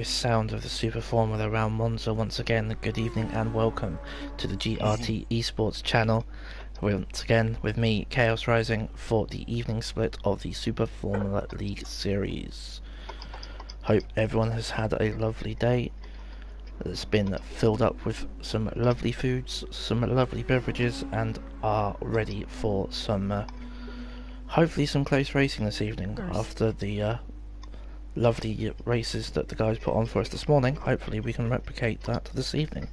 Sound of the Super Formula around Monza. Once again, good evening and welcome to the GRT Esports channel. Once again with me, Chaos Rising, for the evening split of the Super Formula League series. Hope everyone has had a lovely day. It's been filled up with some lovely foods, some lovely beverages, and are ready for some hopefully some close racing this evening after the lovely races that the guys put on for us this morning. Hopefully we can replicate that this evening.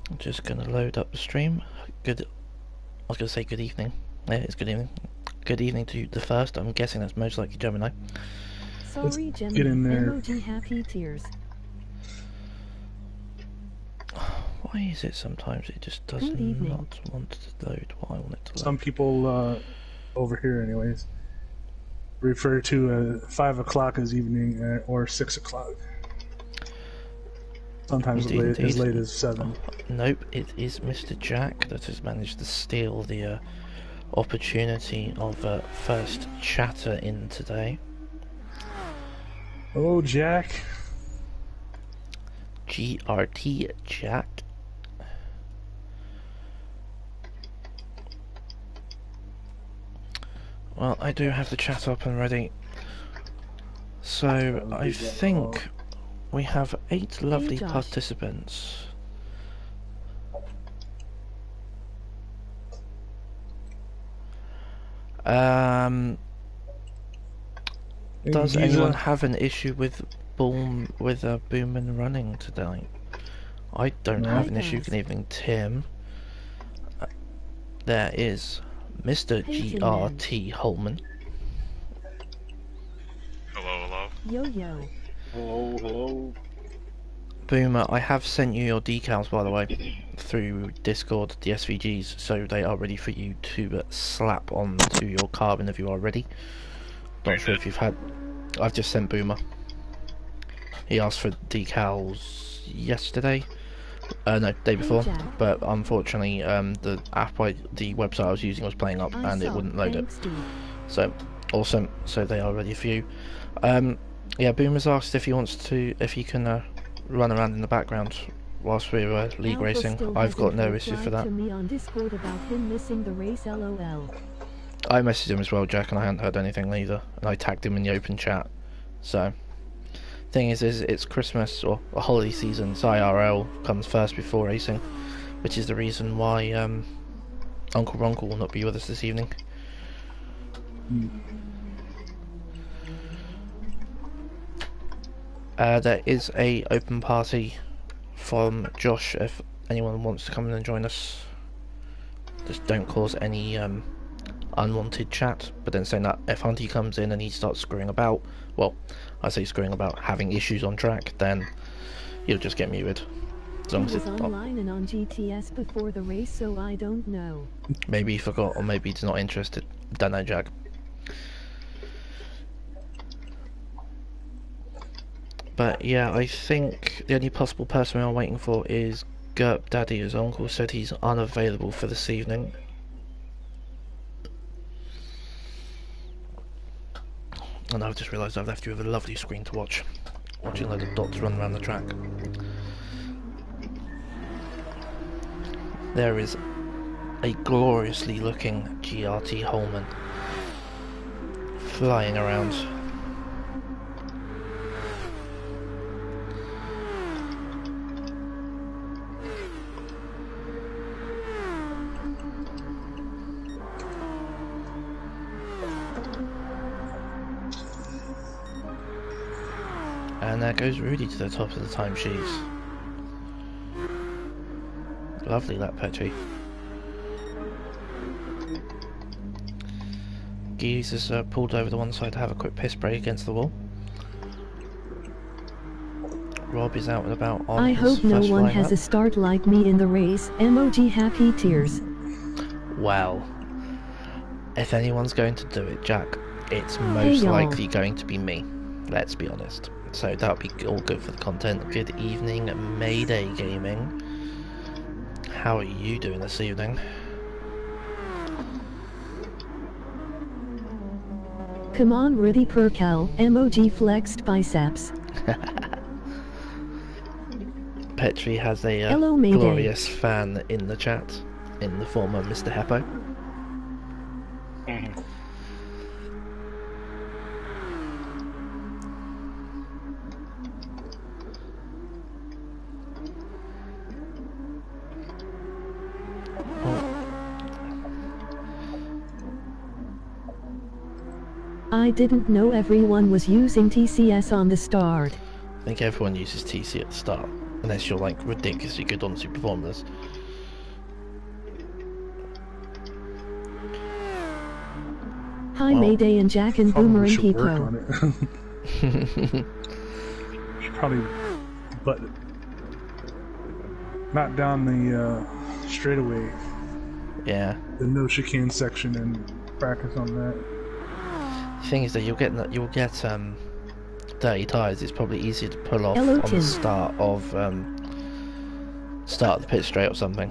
I'm just going to load up the stream. I was going to say good evening. Yeah, it's good evening. Good evening to the first. I'm guessing that's most likely Gemini. Sorry, Gemini. Get in there. Emoji happy tears. Why is it sometimes it just does not want to load what I want it to load? Some people over here anyways refer to 5 o'clock as evening or 6 o'clock. Sometimes as late as 7. Oh, nope, it is Mr. Jack that has managed to steal the opportunity of first chatter in today. Oh, Jack. GRT Jack. Well, I do have the chat up and ready. So, I think we have 8 lovely participants. Does anyone have an issue with Boomin running today? I don't have an issue. Good evening, Tim. There is Mr. GRT Holman. Hello, hello. Yo. Hello, hello. Boomer, I have sent you your decals, by the way, through Discord, the SVGs, so they are ready for you to slap onto your carbon if you are ready. Not sure if you've had... I've just sent Boomer. He asked for decals yesterday. No, day before, but unfortunately the website I was using was playing up and it wouldn't load it. So, awesome, so they are ready for you. Yeah, Boomer's asked if he can run around in the background whilst we're league racing. I've got no issue for that. I messaged him as well, Jack, and I hadn't heard anything either, and I tagged him in the open chat. So, thing is it's Christmas or a holiday season, so IRL comes first before racing, which is the reason why Uncle Ronkel will not be with us this evening. There is a open party from Josh if anyone wants to come in and join us. Just don't cause any unwanted chat, but then saying that if Hunty comes in and he starts screwing about, well, I say screwing about, having issues on track, then he'll just get muted. As long as it's online and on GTS before the race, so I don't know. Maybe he forgot, or maybe he's not interested. Don't know, Jack. But yeah, I think the only possible person we are waiting for is Gerp Daddy. His uncle said he's unavailable for this evening. And I've just realised I've left you with a lovely screen to watch. Watching a load of dots run around the track. There is a gloriously looking GRT Holman flying around. And there goes Rudy to the top of the timesheets. Lovely that Petri. Geese has pulled over to one side to have a quick piss break against the wall. Rob is out and about on his hope no first one lineup. has a start like me in the race. Emoji happy tears. Well, if anyone's going to do it, Jack, it's most likely going to be me. Let's be honest. So that'll be all good for the content. Good evening, Mayday Gaming. How are you doing this evening? Come on Rudy Percal, emoji flexed biceps. Petri has a Hello, Mayday. glorious fan in the chat, in the form of Mr. Heppo. I didn't know everyone was using TCS on the start. I think everyone uses TC at the start, unless you're like ridiculously good on Super Formulas. Hi, Mayday and Jack and Boomer and should work Pipo. on it. Should probably, but not down the straightaway, Yeah. the no chicane section, and practice on that. The thing is that you'll get dirty tyres. It's probably easier to pull off Hello, on Tim. the start of the pit straight or something,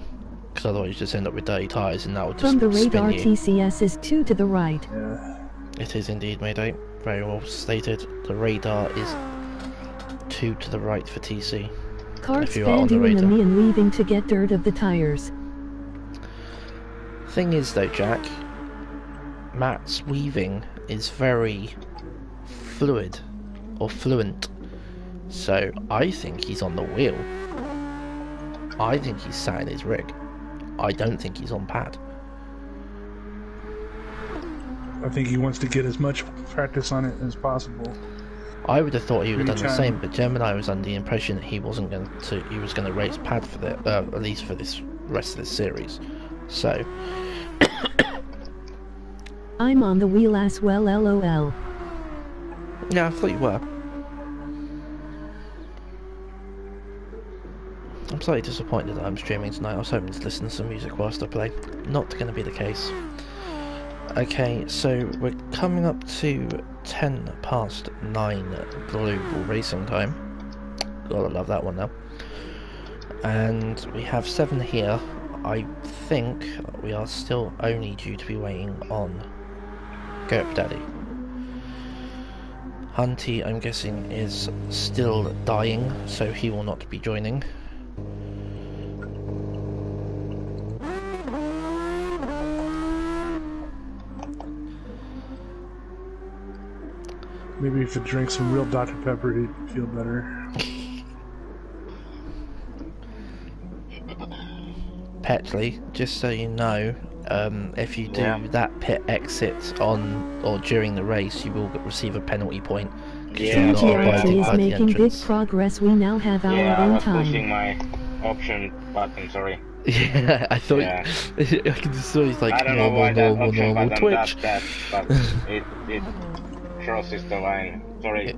because otherwise you just end up with dirty tyres, and that will just From the radar, spin you. TCS is 2 to the right. Yeah. It is indeed, Mayday. Very well stated. The radar is 2 to the right for TC. Cars If you are on the bandying radar. me and weaving to get dirt of the tires. Thing is though, Jack, Matt's weaving is very fluid or fluent, so I think he's on the wheel. I think he's sat in his rig. I don't think he's on pad. I think he wants to get as much practice on it as possible. I would have thought he would have done the Anytime. same, but Gemini was under the impression that he wasn't going to. He was going to race pad for the at least for this rest of this series. So I'm on the wheel as well, lol. yeah, I thought you were. I'm slightly disappointed that I'm streaming tonight. I was hoping to listen to some music whilst I play. Not going to be the case. Okay, so we're coming up to 9 global racing time. Gotta love that one now. And we have 7 here. I think we are still only due to be waiting on GRT Daddy. Hunty, I'm guessing, is still dying, so he will not be joining. Maybe if it drinks some real Dr. Pepper, he'd feel better. Petley, just so you know, if you do that pit exit on or during the race, you will receive a penalty point. 'Cause you're not abiding GRT is by the making big entrance. progress. We now have our Yeah, I own was pushing time. my option button, sorry. Yeah, I thought Yeah. I can just saw he's like I don't know why that option normal button Twitch. does that, but it crosses the line. Sorry,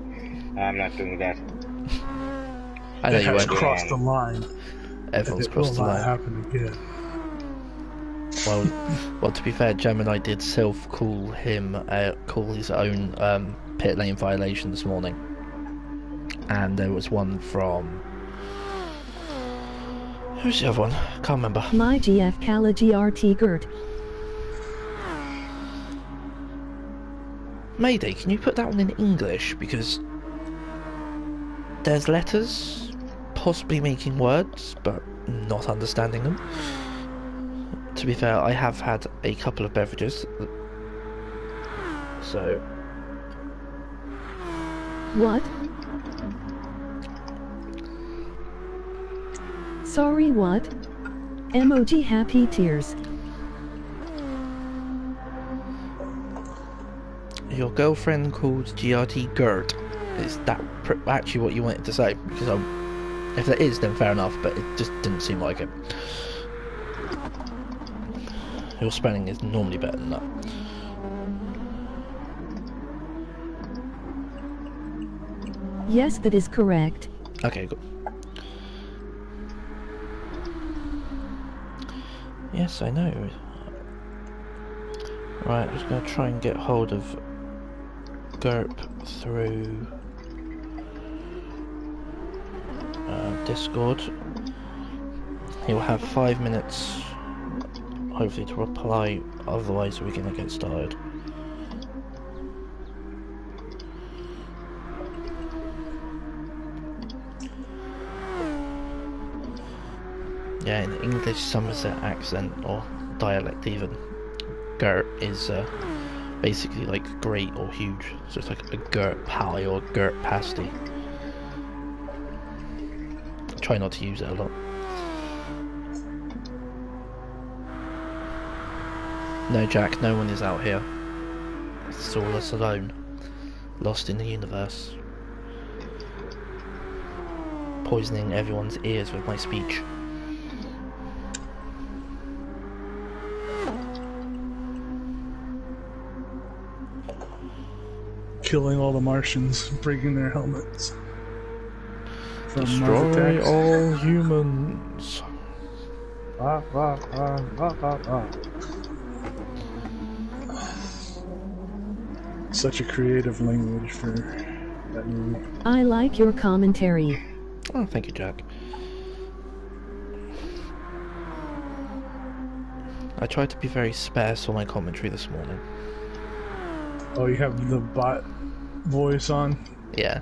I'm not doing that. I know It you has won't. crossed the line. Everyone's It will crossed the not line. happen again. Well, to be fair, Gemini did call his own pit lane violation this morning, and there was one from who's the other one? Can't remember. My GF Kala GRT GRT. Mayday, can you put that one in English, because there's letters possibly making words but not understanding them. To be fair, I have had a couple of beverages, so What? Sorry, what? Emoji happy tears. your girlfriend called GRT GRT. Is that actually what you wanted to say? Because if that is, then fair enough, but it just didn't seem like it. Your spelling is normally better than that. Yes, that is correct. Okay, good. Yes, I know. Right, I'm just going to try and get hold of GRP through Discord. He'll have 5 minutes, hopefully, to reply, otherwise we're going to get started. Yeah, in English Somerset accent, or dialect even, gert is basically like great or huge. So it's like a gert pie or gert pasty. Try not to use it a lot. No, Jack, no one is out here. It's all us alone, lost in the universe, poisoning everyone's ears with my speech. Killing all the Martians, breaking their helmets. From Mars Destroy attacks. all humans. Ah, ah, ah, ah, ah, ah. Such a creative language for that movie. I like your commentary. Oh, thank you, Jack. I tried to be very sparse on my commentary this morning. Oh, you have the bot voice on? Yeah.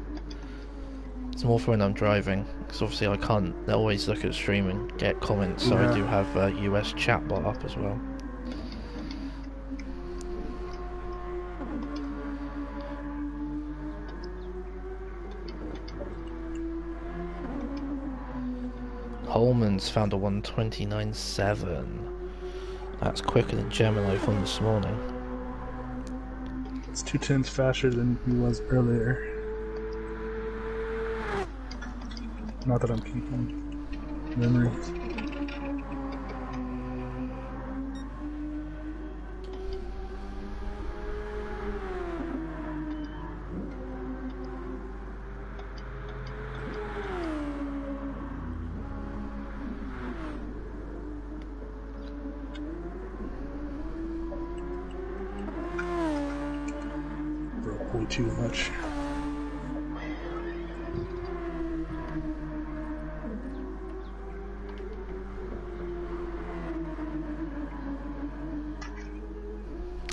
It's more for when I'm driving, because obviously I can't always look at stream and get comments, so Yeah. I do have a US chatbot up as well. Holman's found a 129.7. That's quicker than Gemini from this morning. It's 2/10 faster than he was earlier. Not that I'm keeping memories. Broke way too much.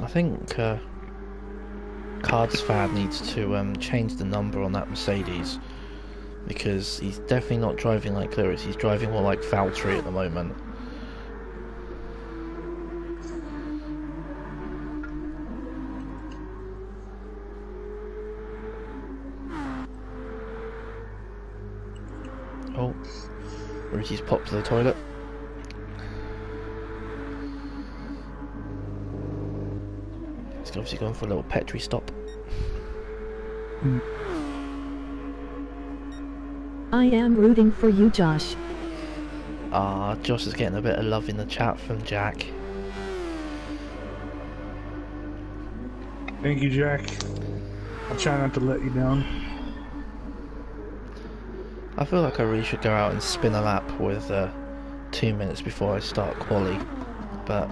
I think Cards Fan needs to change the number on that Mercedes, because he's definitely not driving like Lewis, he's driving more like Valtteri at the moment. Oh, Rudy's popped to the toilet. He's obviously going for a little Petri stop. I am rooting for you, Josh. Ah, Josh is getting a bit of love in the chat from Jack. Thank you, Jack. I'll try not to let you down. I feel like I really should go out and spin a lap with 2 minutes before I start quali, but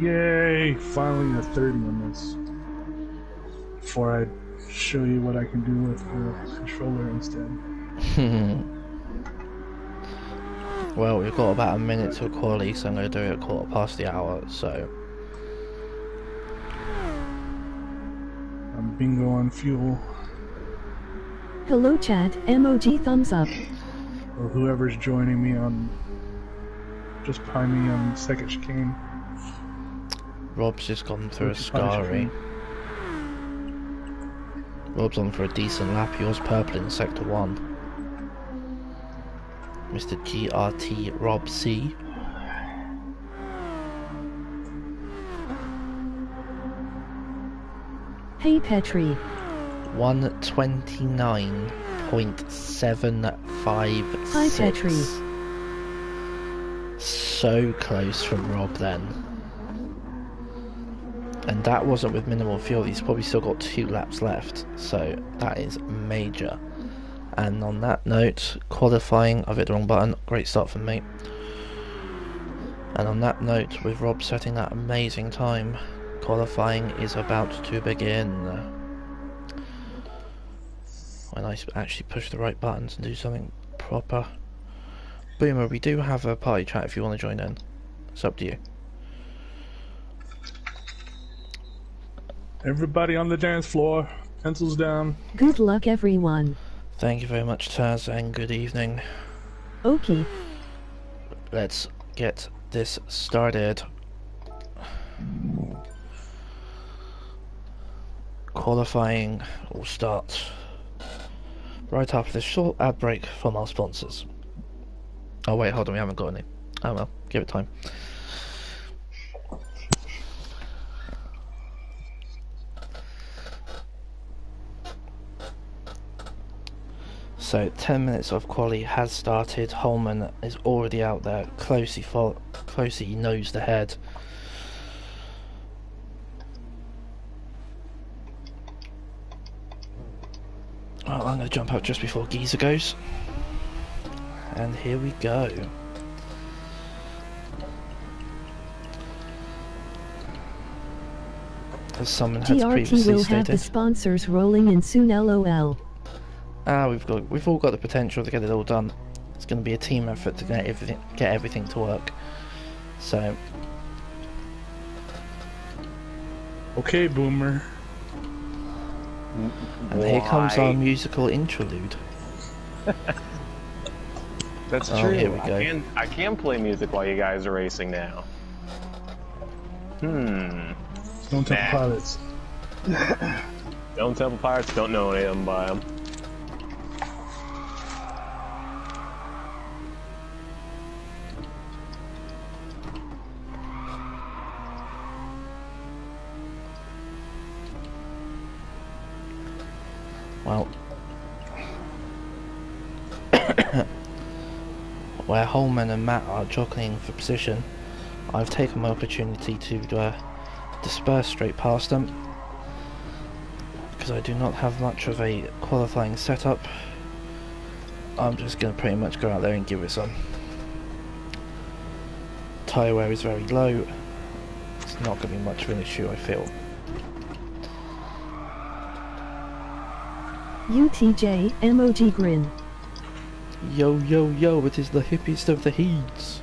Yay! Finally a 30 on this. Before I show you what I can do with the controller instead. well, we've got about a minute till quali, so I'm going to do it at 1/4 past, so I'm bingo on fuel. Hello chat, emoji thumbs up. Or whoever's joining me on... Just behind me on second chicane. Rob's just gone through a Which is punishment. scary. Rob's on for a decent lap, he was purple in sector 1. Mr. GRT Rob C. Hey Petri. 129.756. Hi Petri. So close from Rob then. And that wasn't with minimal fuel, he's probably still got 2 laps left, so that is major. And on that note, qualifying, I've hit the wrong button, great start from me. And on that note, with Rob setting that amazing time, qualifying is about to begin. When I actually push the right buttons and do something proper. Boomer, we do have a party chat if you want to join in. It's up to you. Everybody on the dance floor, pencils down. Good luck, everyone. Thank you very much, Taz, and good evening. Okay. Let's get this started. Qualifying will start right after this short ad break from our sponsors. Oh wait, hold on, we haven't got any. Oh well, give it time. So 10 minutes of quali has started. Holman is already out there. Closey nosed ahead. Well, I'm going to jump out just before Giza goes. And here we go. As someone has GRT previously will have the stated. sponsors rolling in soon, lol. We've all got the potential to get it all done. It's going to be a team effort to get everything to work. So, Okay, Boomer. and here comes our musical interlude. That's Oh, true. here we go. I can play music while you guys are racing now. Stone Temple Nah. Pilots. Stone Temple Pirates don't know anything by them. Well, where Holman and Matt are jockeying for position, I've taken my opportunity to disperse straight past them because I do not have much of a qualifying setup. I'm just going to pretty much go out there and give it some. Tyre wear is very low. It's not going to be much of an issue, I feel. UTJ, emoji grin. Yo yo yo, it is the hippiest of the heats.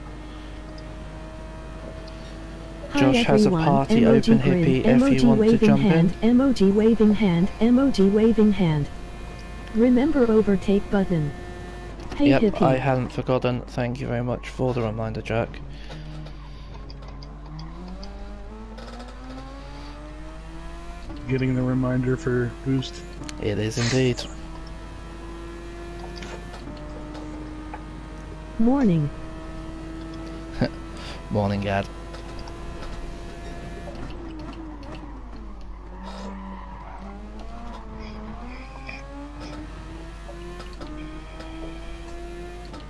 Hi Josh has a everyone, party emoji open, grin, hippie, if emoji you want to waving jump hand, in. emoji waving hand, emoji waving hand. Remember overtake button. Hey Yep, hippie. I hadn't forgotten. Thank you very much for the reminder, Jack. Getting the reminder for boost. It is indeed. Morning. Morning, Gad.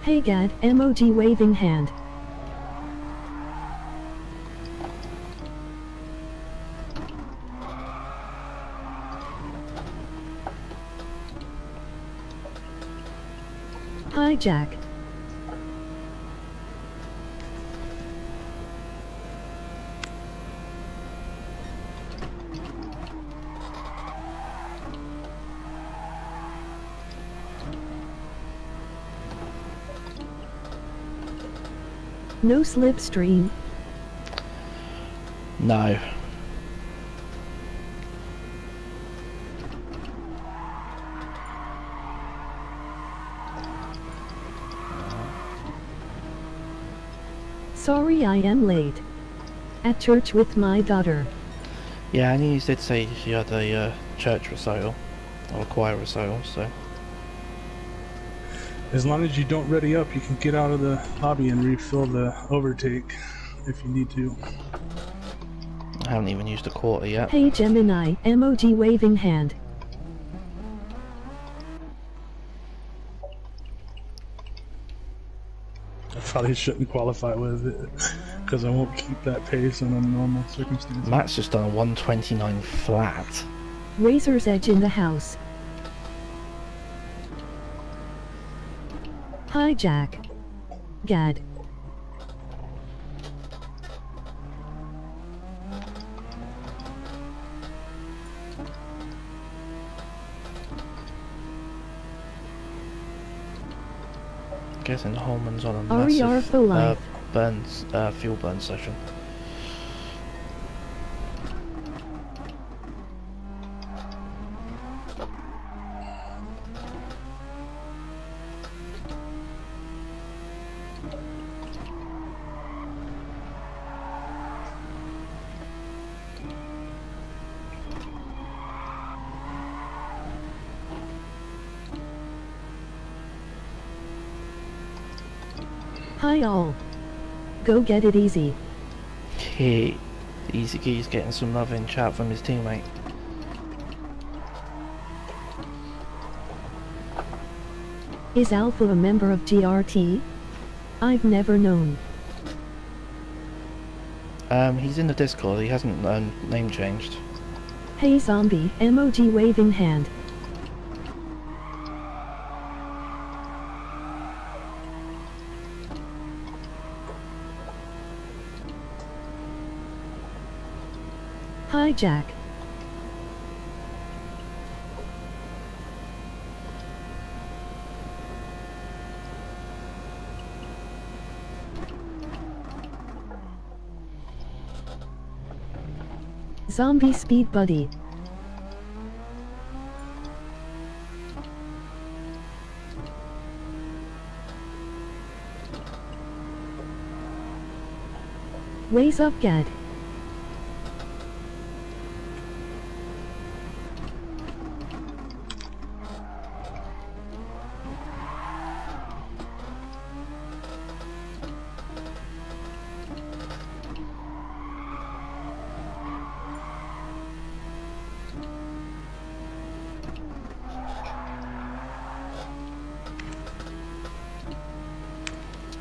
Hey Gad, emoji waving hand. Hi Jack. No slipstream. No. Sorry I am late. At church with my daughter. Yeah, and you did say she had a church recital, or a choir recital, so... As long as you don't ready up, you can get out of the lobby and refill the overtake if you need to. I haven't even used a quarter yet. Hey Gemini, emoji waving hand. I probably shouldn't qualify with it because I won't keep that pace under normal circumstances. Matt's just done a 129 flat. Razor's Edge in the house. Hi Jack. Gad. Guessing Holman's on a RER for life. fuel burn session. Hi all. Go get it easy. Hey, Easy Key's getting some love in chat from his teammate. Is Alpha a member of GRT? I've never known. He's in the Discord, he hasn't name changed. Hey zombie, emoji waving hand. Hi Jack. Zombie speed buddy. Ways up Gad.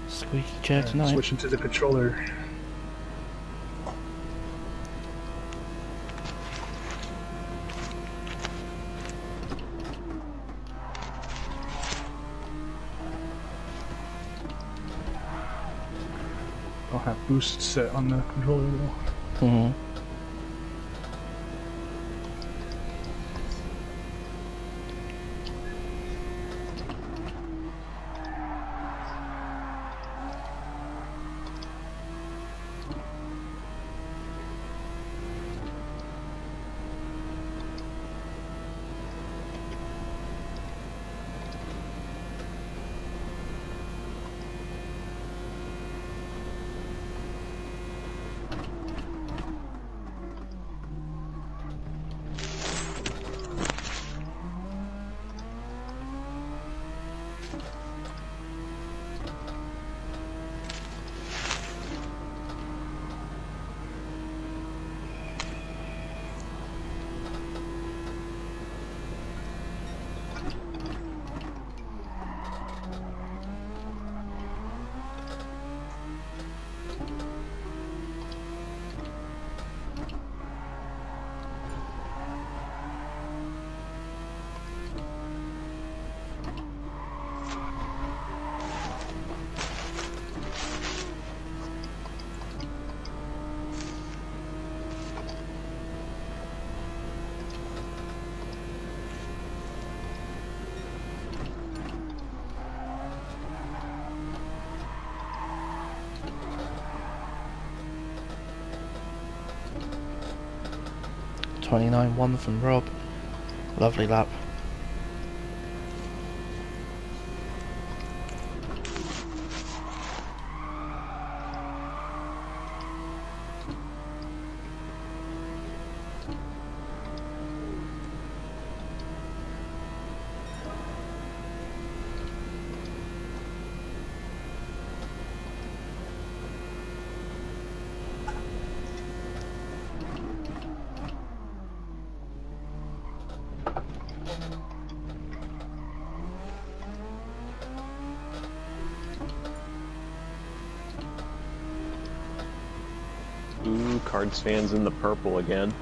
Squeaky chair tonight. Switching to the controller. I'll have boost set on the controller though. Mm-hmm. .29.1 from Rob. Lovely lap. Ooh, Cards fans in the purple again.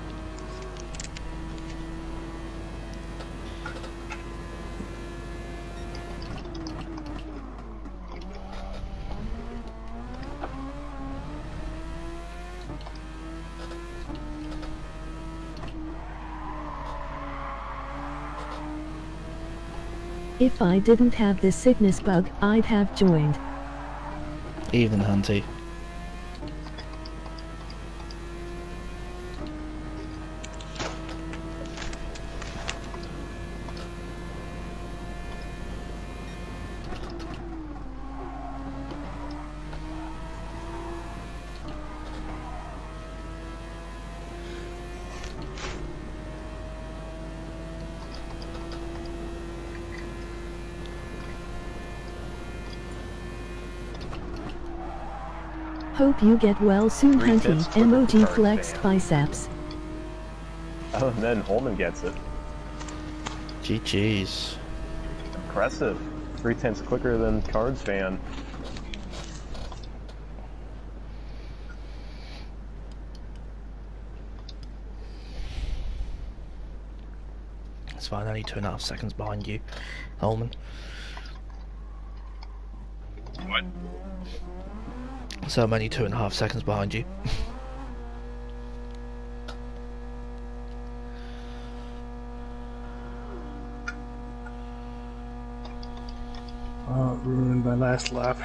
If I didn't have this sickness bug, I'd have joined. Even Hunty. Hope you get well soon, Three Hunty. tenths quicker Emoji than flexed fan. biceps. Oh, and then Holman gets it. GG's. Impressive. 3/10 quicker than Cards fan. It's fine, only 2.5 seconds behind you, Holman. What? So I'm only 2.5 seconds behind you. Ruined my last lap.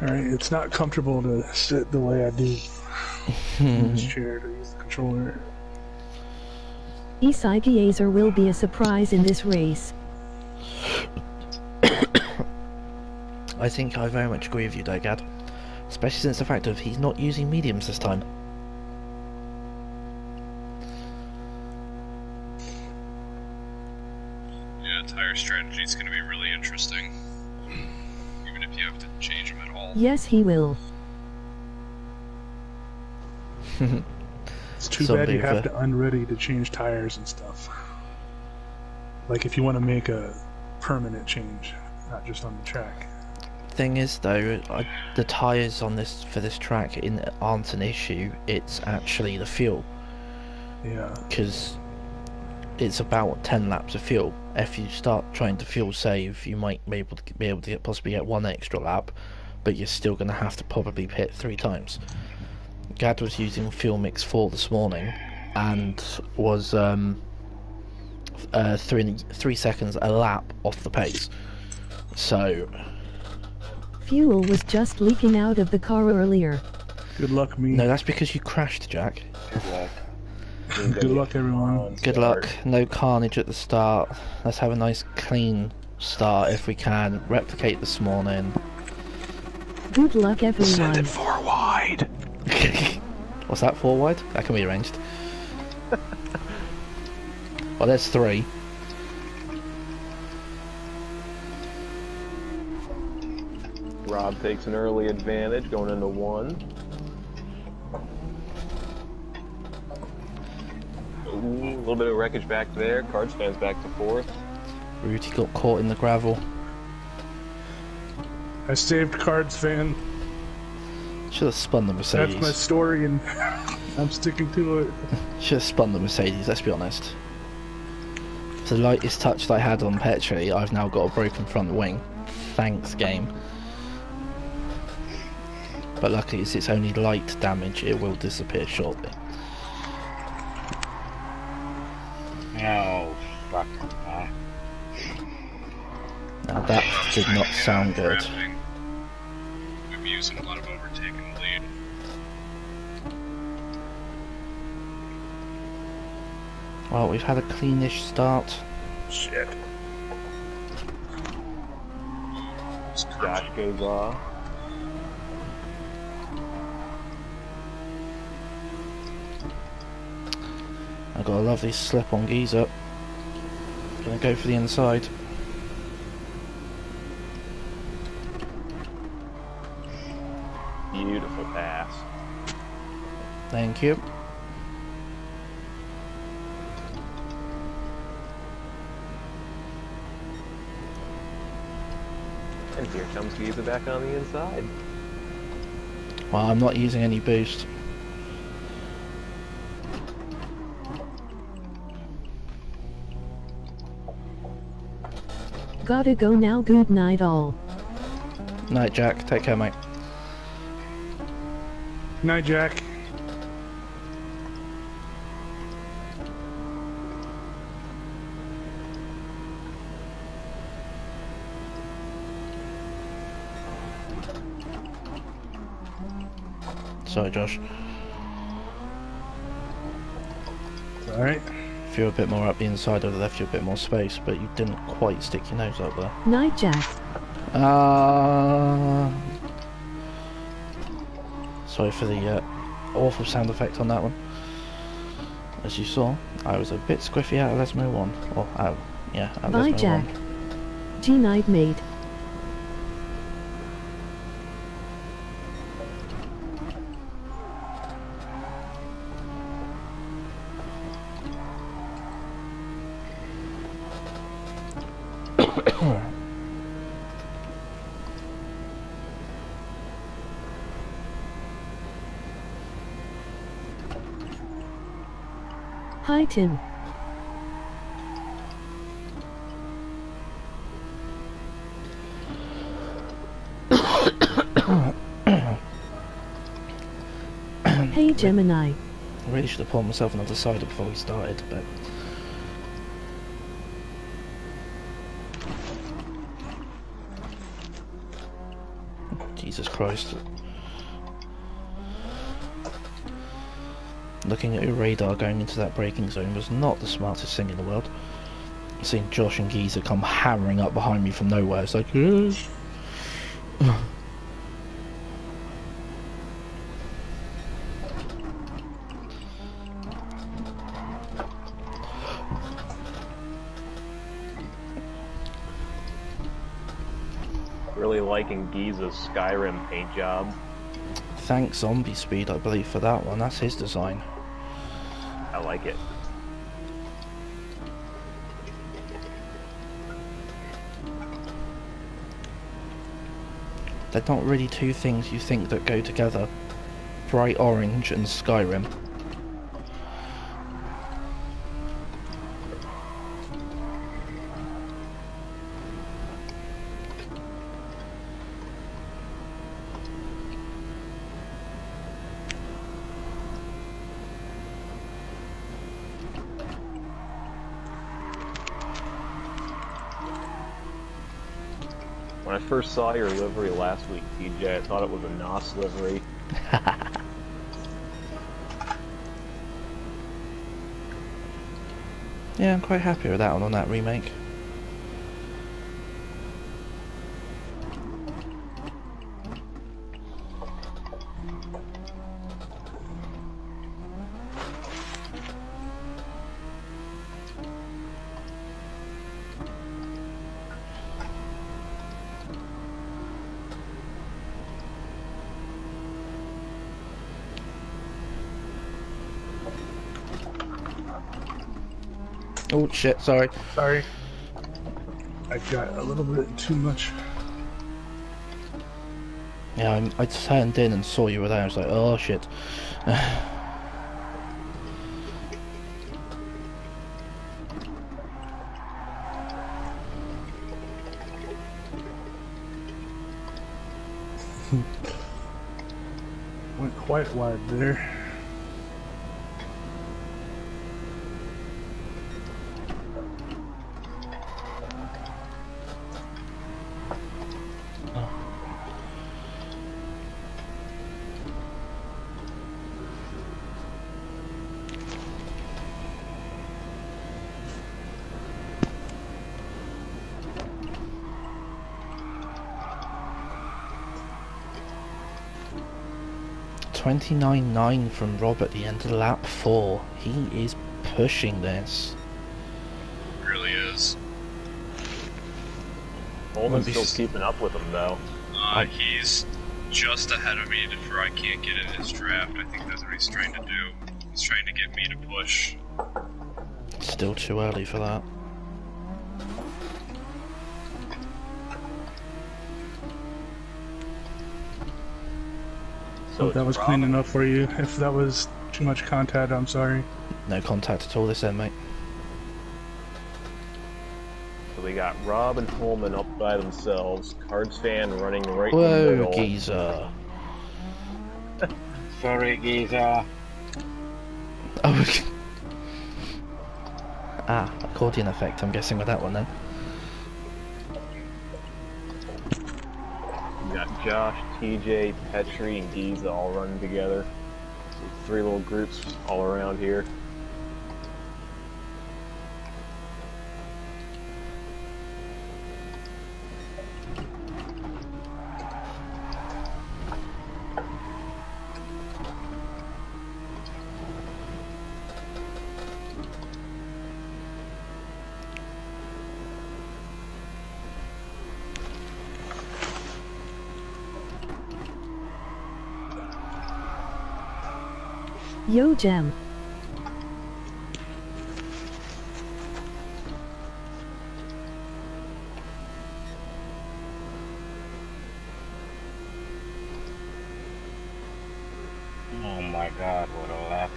Alright, it's not comfortable to sit the way I do in this chair to use the controller. Eastside Gazer will be a surprise in this race. I think I very much agree with you, Dogad. Especially since the fact of he's not using mediums this time. Yeah, tire strategy is going to be really interesting. Even if you have to change them at all. Yes, he will. It's too Zombie bad you have for- to unready to change tires and stuff. Like if you want to make a permanent change, not just on the track. Thing is, though, the tyres on this for this track aren't an issue. It's actually the fuel, Yeah. because it's about 10 laps of fuel. If you start trying to fuel save, you might be able to possibly get one extra lap, but you're still going to have to probably pit 3 times. Gad was using Fuel Mix 4 this morning, and was 3 seconds a lap off the pace. So Fuel was just leaking out of the car earlier. Good luck, me. no, that's because you crashed, Jack. Good luck. Good luck, everyone. Good luck. No carnage at the start. Let's have a nice clean start if we can. Replicate this morning. Good luck, everyone. 4 wide. What's that, 4 wide? That can be arranged. Well, there's 3. Rob takes an early advantage going into 1. Ooh, a little bit of wreckage back there. Cards fans back to 4th. Rudy got caught in the gravel. I saved Cards fan. Should have spun the Mercedes. That's my story, and I'm sticking to it. Should have spun the Mercedes, let's be honest. The lightest touch that I had on Petri, I've now got a broken front wing. Thanks, game. But luckily, as it's only light damage, it will disappear shortly. Oh, fuck. Now that did not sound good. Drafting. We've been using a lot of overtaking the lead. Well, we've had a cleanish start. Shit. Josh goes off. I got a lovely slip on Giza. Gonna go for the inside. Beautiful pass. Thank you. And here comes Giza back on the inside. Well, I'm not using any boost. Gotta go now, good night all. Night, Jack. Take care, mate. Night, Jack. Sorry, Josh. Alright. if you're a bit more up the inside, I would have left you a bit more space, but you didn't quite stick your nose up there. Night Jack. Sorry for the awful sound effect on that one. As you saw, I was a bit squiffy out of Lesmo 1. Or out, yeah, out of Bye Lesmo Jack. 1. G Night Mate. Hi Tim. Hey Gemini. I really should have poured myself another cider before we started, but... Jesus Christ. Looking at your radar going into that braking zone was not the smartest thing in the world. Seeing Josh and Geezer come hammering up behind me from nowhere, it's like... Really liking Giza's Skyrim paint job. Thanks Zombie Speed, I believe, for that one. That's his design. I like it. They're not really two things you think that go together. Bright orange and Skyrim. When I first saw your livery last week, TJ, I thought it was a NOS livery. Yeah, I'm quite happy with that one on that remake. Oh shit, sorry. Sorry. I got a little bit too much. Yeah, I turned in and saw you were there. I was like, oh shit. Went quite wide there. $29.9 from Rob at the end of lap 4. He is pushing this. Really is. Holman's still keeping up with him, though. He's just ahead of me before I can't get in his draft. I think that's what he's trying to do. He's trying to get me to push. It's still too early for that. So Hope that was clean enough for you. If that was too much contact, I'm sorry. No contact at all this end, mate. So we got Rob and Holman up by themselves. Cards fan running right in the Whoa, middle. geezer. Sorry, Giza. Oh, okay. Ah, accordion effect, I'm guessing with that one then. We got Josh, TJ, Petri, and Giza all running together. So 3 little groups all around here. Yo Gem. Oh my god, what a laugh.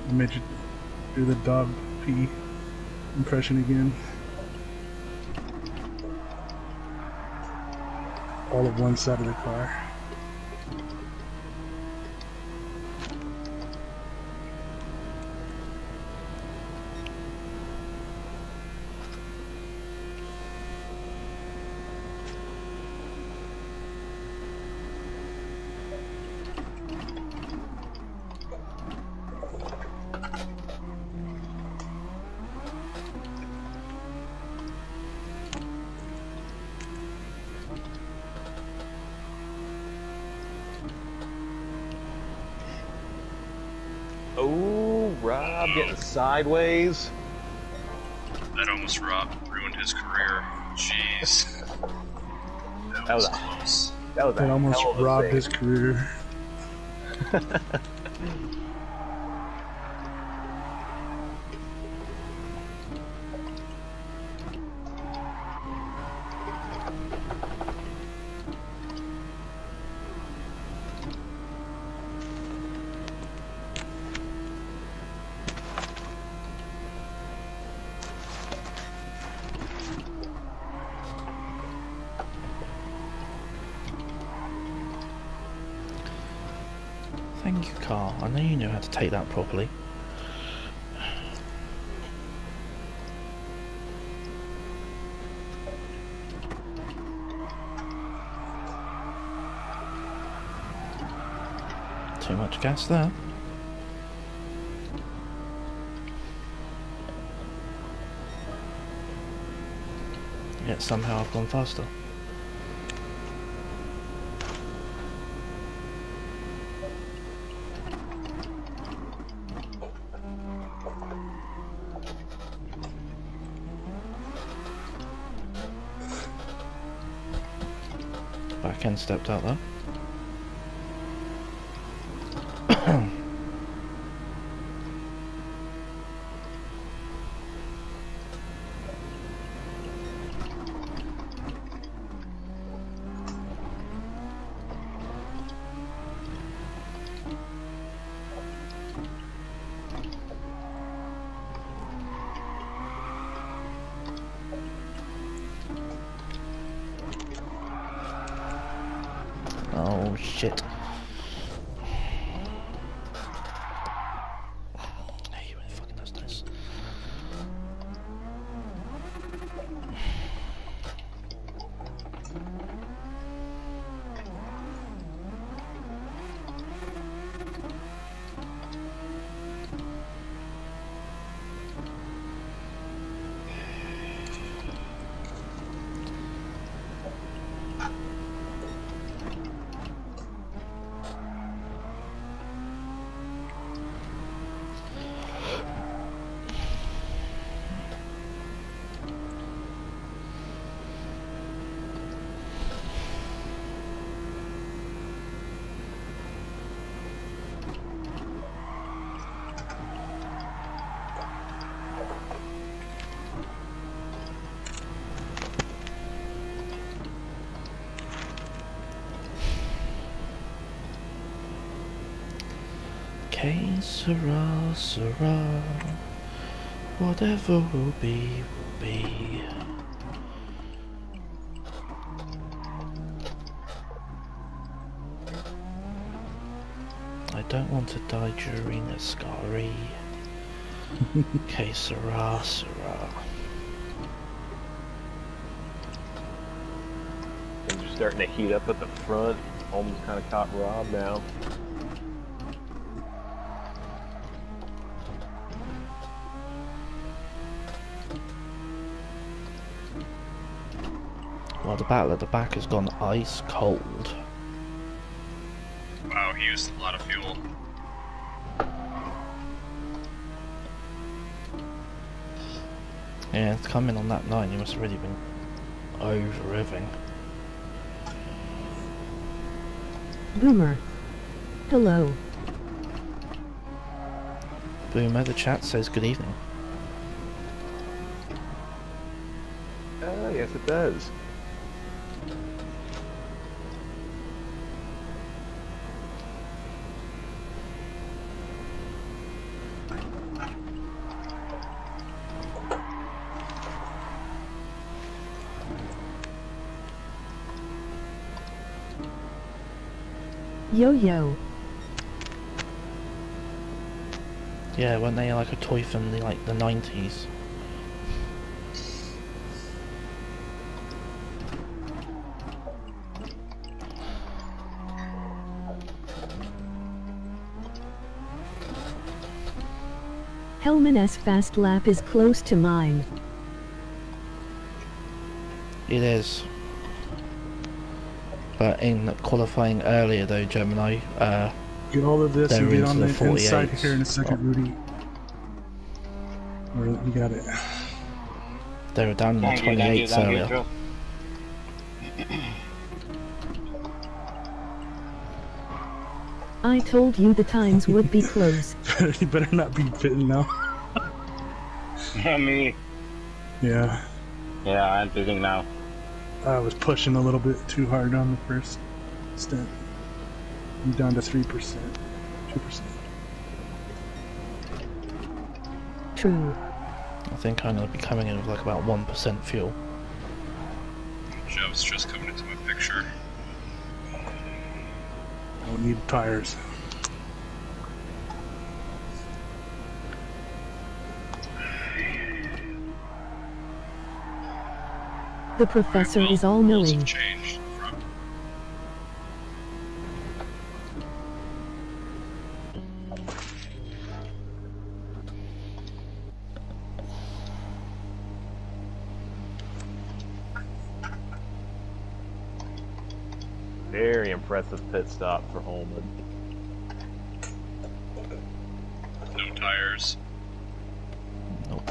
I made you do the dog pee impression again. All of one side of the car. Oh, Rob getting sideways. That almost ruined his career. Jeez. That was close. That was a That almost hell of a robbed save. his career. Thank you, Carl. I know you know how to take that properly. Too much gas there. Yet somehow I've gone faster. Back end stepped out there. Oh shit. I hate when it fucking does this. Sirrah, Sirrah, whatever will be, will be. I don't want to die during a scary. Okay, Sirrah, Sirrah. Things are starting to heat up at the front. Holmes kind of caught Rob now. Well, the battle at the back has gone ice cold. Wow, he used a lot of fuel. Yeah, it's coming on that 9, you must have really been over-revving. Boomer. Hello. Boomer, the chat says good evening. Yes, it does. Yo-yo. Yeah, weren't they like a toy from the 90s? Hellman's fast lap is close to mine. It is. But in qualifying earlier though, Gemini, Get all of this they're and get into on the the inside 48s. here in a second, Rudy. Or you got it. they were down in the Thank you, 28s thank you, earlier. Joe. I told you the times would be close. You better not be pitting now. Me. Yeah, Yeah, I'm pitting now. I was pushing a little bit too hard on the first stint. I'm down to 3%, 2%. True. I think I'm going to be coming in with like about 1% fuel. Joe's just coming into my picture. Don't need tires. The professor Well, is all rules knowing. have changed from Very impressive pit stop for Holman. no tires. Nope.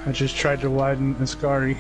I just tried to widen Ascari.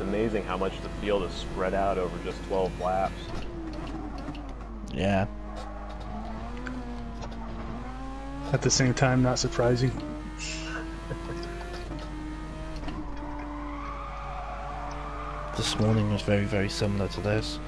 amazing how much the field is spread out over just 12 laps. Yeah. At the same time, not surprising. This morning was very, very similar to this.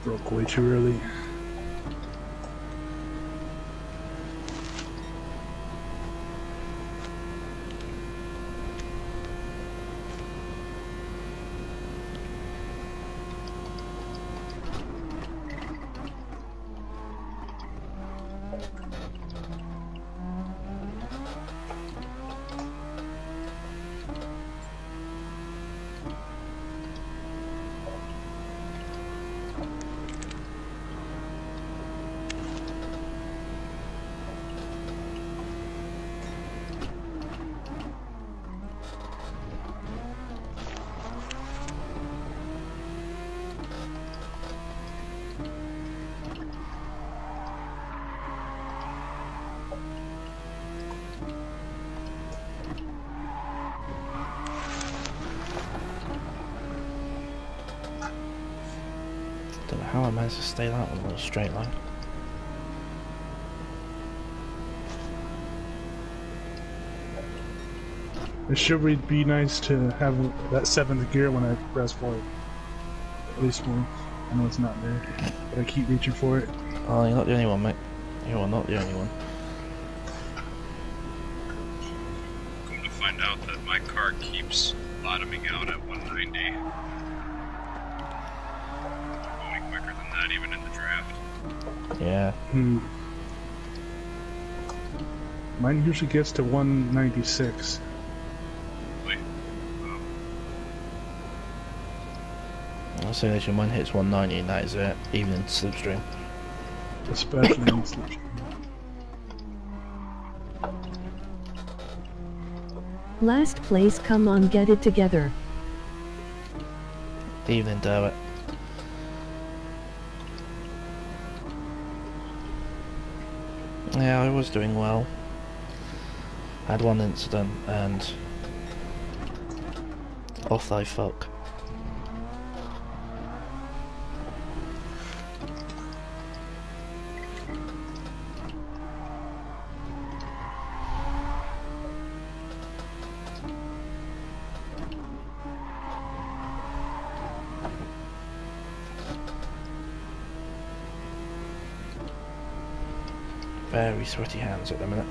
Broke way too early. Don't know how I managed to stay that one on a straight line. It should be nice to have that 7th gear when I press forward. At least one. I know it's not there, but I keep reaching for it. Oh, you're not the only one, mate. You are not the only one. Come to find out that my car keeps bottoming out at 190. Going quicker than that even in the draft. Yeah. Mine usually gets to 196. I'll say that your mine hits 190 and that is it, even in slipstream. Especially in slipstream. Last place, come on, get it together. Evening, Derek. Yeah, I was doing well. I had one incident and off thy fuck. Very sweaty hands at the minute.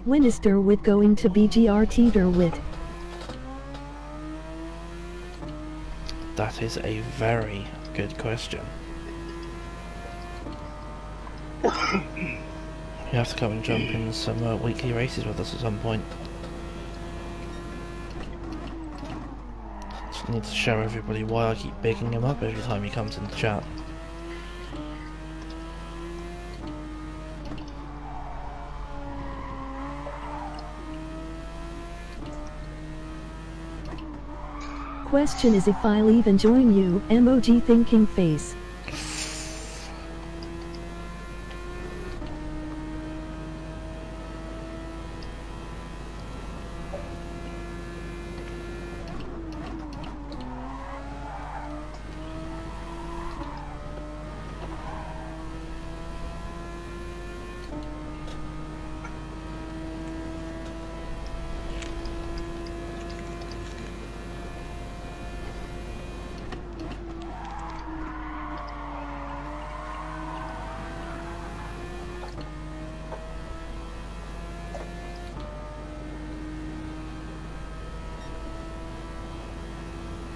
When is Derwit going to be GRT Derwit? That is a very good question. You have to come and jump in some weekly races with us at some point. Just need to show everybody why I keep picking him up every time he comes into chat. question is if I'll even join you, emoji thinking face.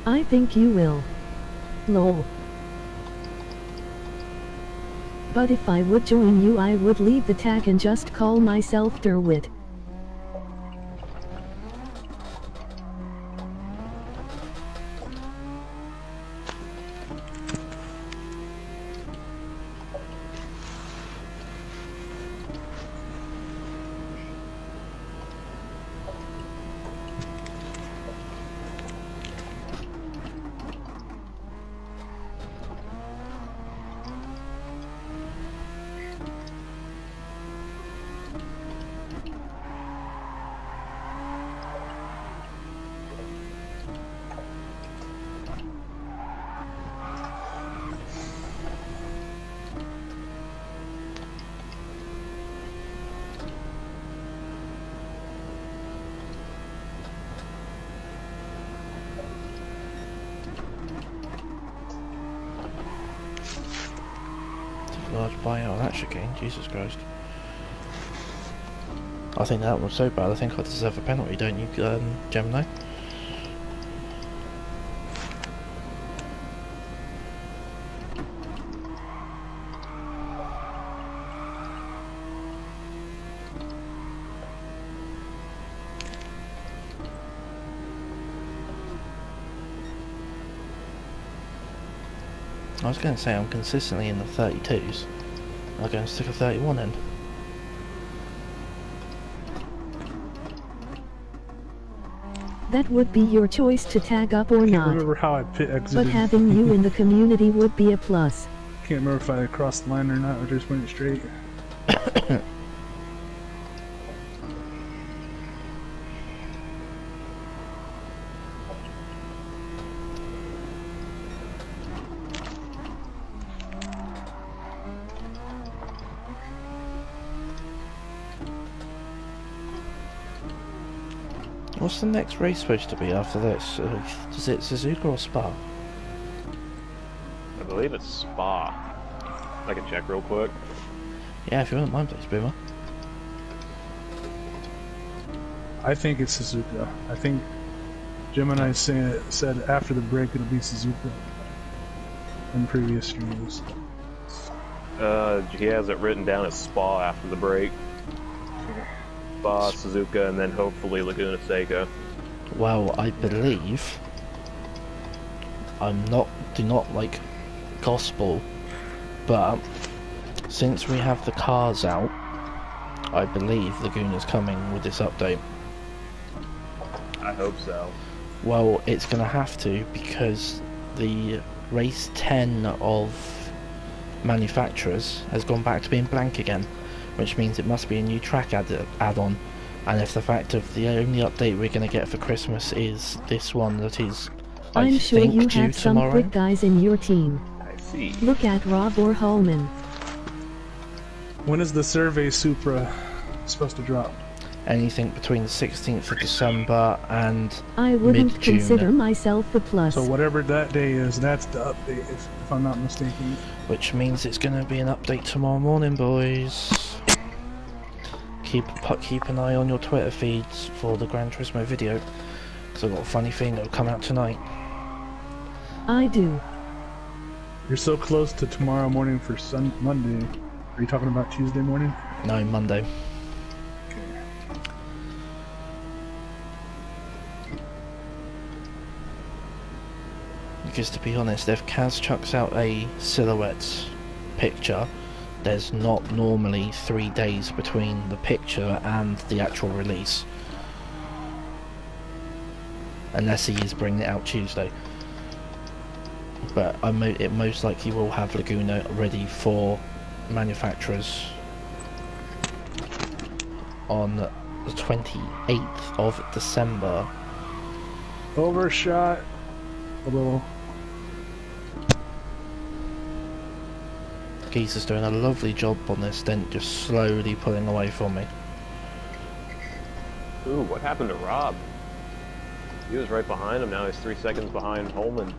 I think you will. Lol. But if I would join you, I would leave the tag and just call myself Derwit. Large buyout, that should gain. Jesus Christ. I think that was so bad, I think I deserve a penalty, don't you, Gemini? I was going to say I'm consistently in the 32s. I'm going to stick a 31 in. That would be your choice to tag up or I can't not. remember how I exited. But having you in the community would be a plus. Can't remember if I crossed the line or not, or just went straight. What's the next race supposed to be after this? Is it Suzuka or Spa? I believe it's Spa. I can check real quick. Yeah, if you wouldn't mind, please, Boomer. I think it's Suzuka. I think Gemini said after the break it'll be Suzuka in previous streams. He has it written down as Spa after the break. Spa, Suzuka, and then hopefully Laguna Seca. Well, I believe do not like gospel, but since we have the cars out, I believe Laguna's coming with this update. I hope so. Well, it's going to have to, because the race 10 of manufacturers has gone back to being blank again, which means it must be a new track add-on. And if the fact of the only update we're going to get for Christmas is this one that is, I'm I sure think, you due have some tomorrow. quick guys in your team. I see. Look at Rob or Hallman. When is the Survey Supra supposed to drop? Anything between the 16th of December and I wouldn't mid-June. consider myself a plus. So whatever that day is, that's the update, if I'm not mistaken. Which means it's going to be an update tomorrow morning, boys. Keep an eye on your Twitter feeds for the Gran Turismo video, because I've got a funny thing that will come out tonight. I do. You're so close to tomorrow morning for Monday. Are you talking about Tuesday morning? No, Monday. Because to be honest, if Kaz chucks out a silhouette picture, there's not normally 3 days between the picture and the actual release. unless he is bringing it out Tuesday. But it most likely will have Laguna ready for manufacturers on the 28th of December. Overshot a little. Geezer's doing a lovely job on this dent, just slowly pulling away from me. Ooh, what happened to Rob? He was right behind him, now he's 3 seconds behind Holman.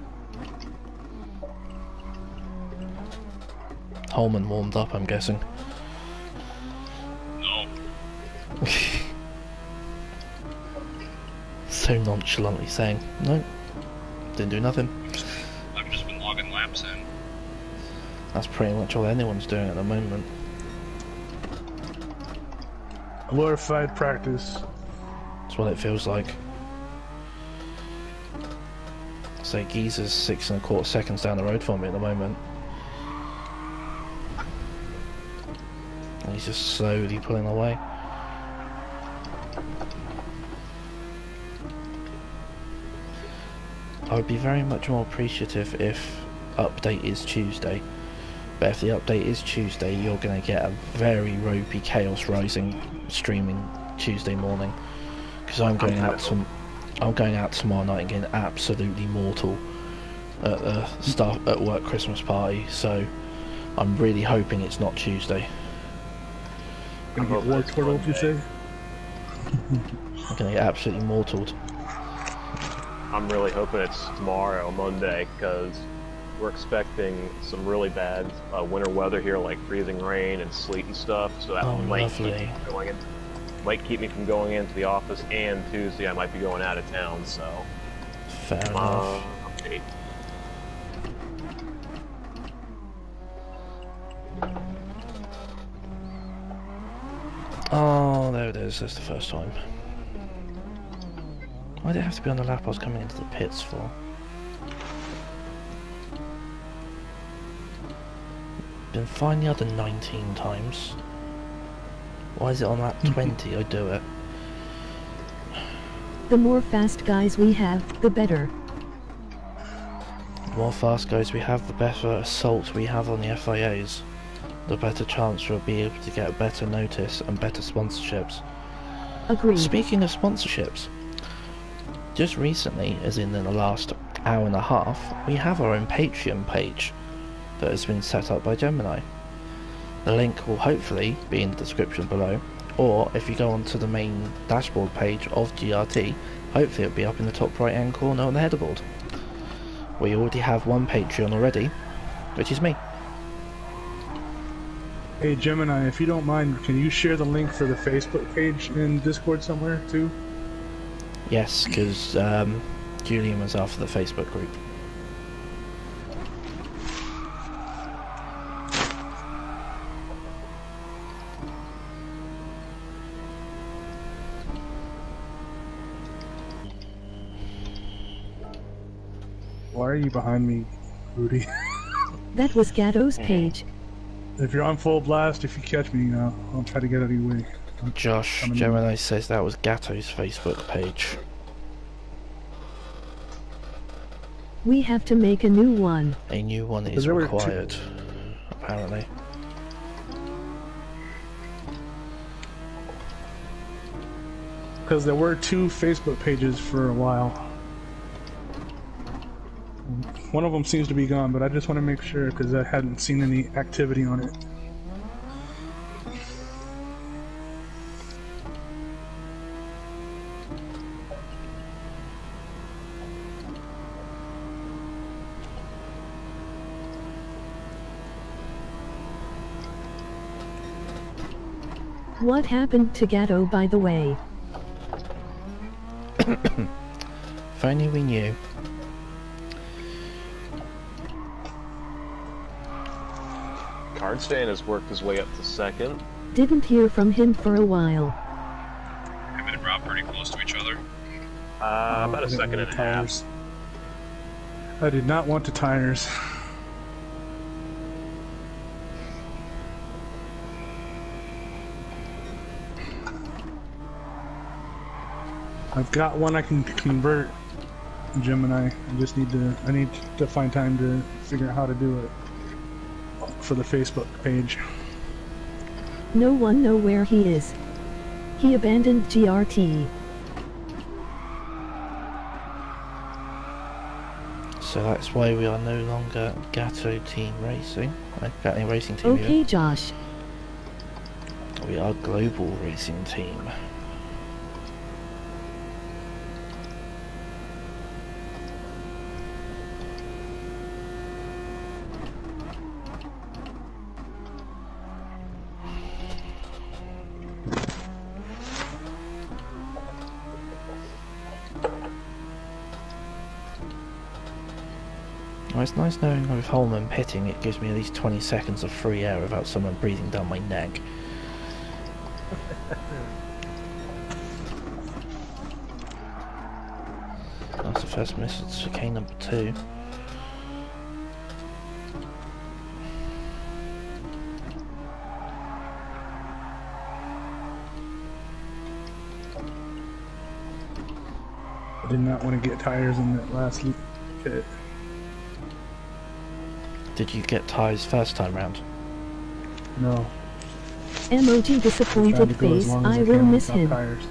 Holman warmed up, I'm guessing. No. So nonchalantly saying, no, didn't do nothing. I've just been logging laps in. That's pretty much all anyone's doing at the moment. Glorified practice. That's what it feels like. So Geezer's 6 1/4 seconds down the road from me at the moment. And he's just slowly pulling away. I would be very much more appreciative if update is Tuesday. But if the update is Tuesday, you're going to get a very ropey Chaos Rising streaming Tuesday morning. Because I'm going out tomorrow night and getting absolutely mortal at the start at work Christmas party. So I'm really hoping it's not Tuesday. Gonna get war turtled, you say? I'm going to get absolutely mortaled. I'm really hoping it's tomorrow, Monday, because we're expecting some really bad winter weather here, like freezing rain and sleet and stuff. So that might keep me from going into the office. And Tuesday, I might be going out of town. So Fair enough. Update. Oh, there it is. That's the first time. Why did it have to be on the lap I was coming into the pits for? Been fine the other 19 times. Why is it on lap 20 I do it? The more fast guys we have, the better. The more fast guys we have, the better assault we have on the FIAs. The better chance we'll be able to get a better notice and better sponsorships. Agreed. Speaking of sponsorships, just recently, as in the last hour and a half, we have our own Patreon page that has been set up by Gemini. The link will hopefully be in the description below, or if you go onto the main dashboard page of GRT, hopefully it'll be up in the top right hand corner on the header board. We already have one Patreon already, which is me. Hey Gemini, if you don't mind, can you share the link for the Facebook page in Discord somewhere too? Yes, because Julian was after the Facebook group. Why are you behind me, Rudy? That was Gatto's page. If you're on full blast, if you catch me, I'll try to get out of your way. Josh, Gemini says that was Gatto's Facebook page. We have to make a new one. A new one is there were required, apparently. Because there were 2 Facebook pages for a while. One of them seems to be gone, but I just want to make sure because I hadn't seen any activity on it. What happened to Gatto, by the way? If only we knew. Cardstein has worked his way up to second. Didn't hear from him for a while. Him and Rob pretty close to each other. About a second and a half. Tires. I did not want the tires. I've got one I can convert Gemini. I need to find time to figure out how to do it for the Facebook page. No one know where he is. He abandoned GRT. So that's why we are no longer Gatto Team Racing. Gatto Racing Team. Okay, Josh. We are Global Racing Team. Well, it's nice knowing with Holman pitting, it gives me at least 20 seconds of free air without someone breathing down my neck. That's the first miss at chicane number 2. I did not want to get tires in that last pit. Did you get tyres first time round? No. MOG disappointed face, I will miss him. Tires.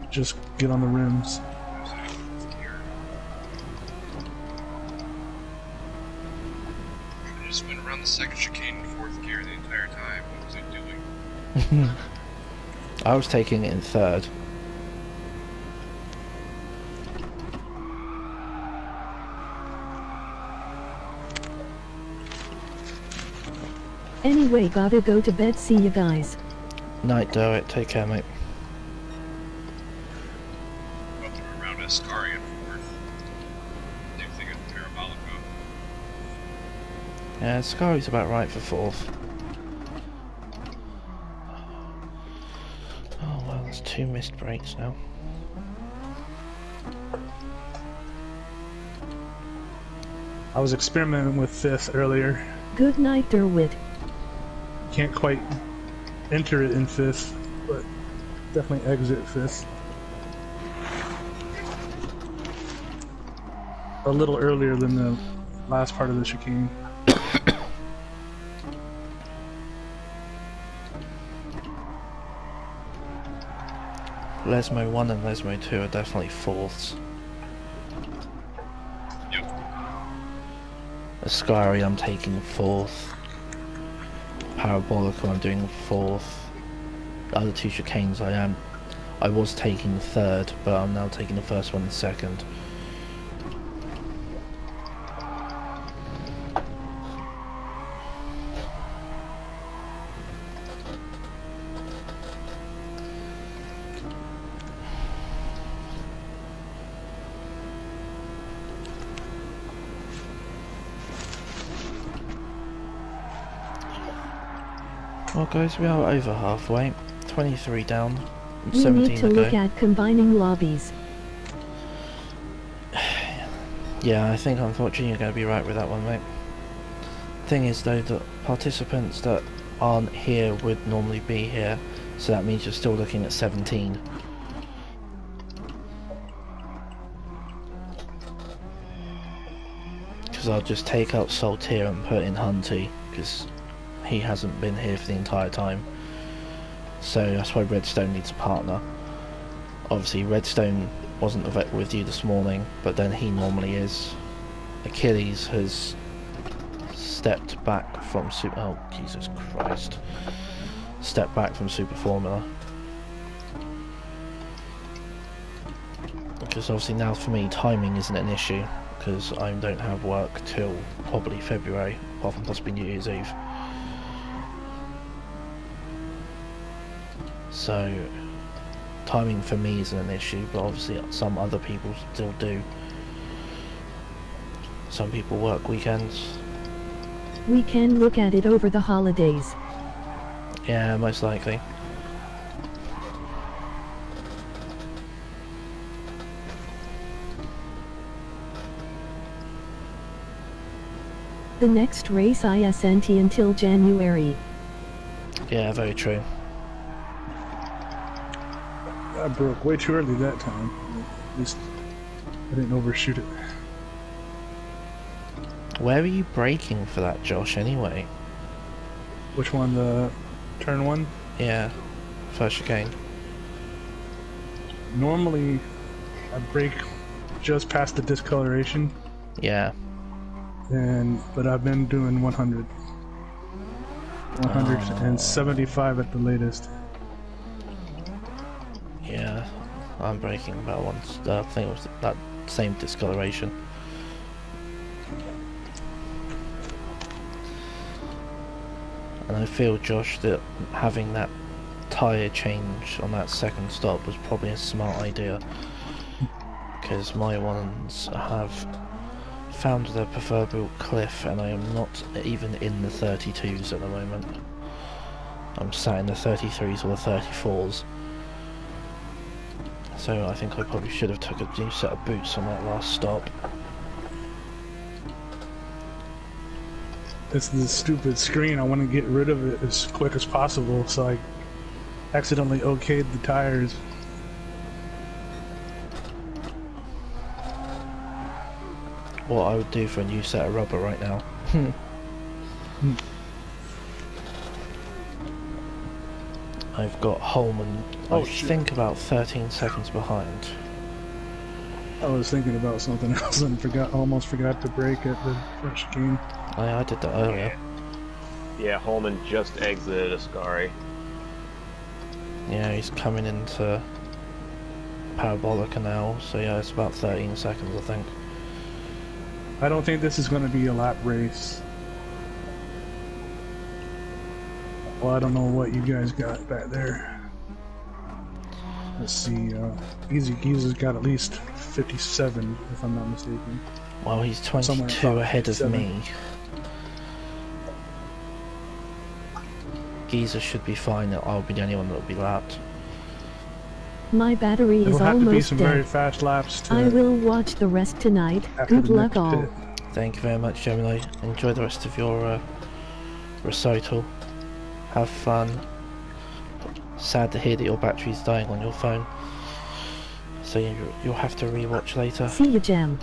Just get on the rims. I just went around the second chicane in 4th gear the entire time. What was I doing? I was taking it in 3rd. Anyway, gotta go to bed, see you guys. Night, do it. Take care, mate. Got through around Ascari in 4th. Same thing at Parabolico. Yeah, Scari's about right for 4th. Oh well, that's 2 missed breaks now. I was experimenting with 5th earlier. Good night, Derwit. Can't quite enter it in 5th, but definitely exit 5th. A little earlier than the last part of the chicane. Lesmo 1 and Lesmo 2 are definitely 4ths. Yep. Ascari I'm taking 4th. Parabolical I'm doing 4th. The other 2 chicanes I was taking 3rd, but I'm now taking the first one and 2nd. Well guys, we are over halfway. 23 down, We 17 need to to look go. at combining lobbies. Yeah, I think unfortunately you're going to be right with that one, mate. Thing is though, that participants that aren't here would normally be here, so that means you're still looking at 17. Because I'll just take out Saltier and put in Hunty, because he hasn't been here for the entire time. So that's why Redstone needs a partner. Obviously Redstone wasn't with you this morning, but then he normally is. Achilles has stepped back from Super... Oh, Jesus Christ. Stepped back from Super Formula. Because obviously now for me timing isn't an issue, because I don't have work till probably February, apart from possibly New Year's Eve. So timing for me isn't an issue, but obviously some other people still do. Some people work weekends. We can look at it over the holidays. Yeah, most likely. The next race isn't until January. Yeah, very true. I broke way too early that time. At least I didn't overshoot it. Where are you braking for that, Josh, anyway? Which one? The turn one? Yeah, first chicane. Normally, I brake just past the discoloration, Yeah. but I've been doing 100. 175 at the latest. Yeah, I'm braking about once. I think it was that same discoloration. And I feel, Josh, that having that tyre change on that second stop was probably a smart idea, because my ones have found their proverbial cliff and I am not even in the 32s at the moment. I'm sat in the 33s or the 34s. So I think I probably should have took a new set of boots on that last stop. It's this stupid screen. I want to get rid of it as quick as possible, so I accidentally okayed the tires. What I would do for a new set of rubber right now. I've got Holman, I think about 13 seconds behind. I was thinking about something else and almost forgot to brake at the front chicane. I did that earlier. Yeah, Holman just exited Ascari. Yeah, he's coming into Parabolica now, so yeah, it's about 13 seconds I think. I don't think this is going to be a lap race. Well, I don't know what you guys got back there. Let's see, Easy Geezer's got at least 57, if I'm not mistaken. Well, he's 22 ahead of me. Geezer should be fine, I'll be the only one that will be lapped. My battery is It'll have to be almost some very dead. fast laps to I will watch the rest tonight. after Good the luck next all. pit. Thank you very much, Gemini. Enjoy the rest of your recital. Have fun. Sad to hear that your battery's dying on your phone. So you'll have to rewatch later. See you, Gem.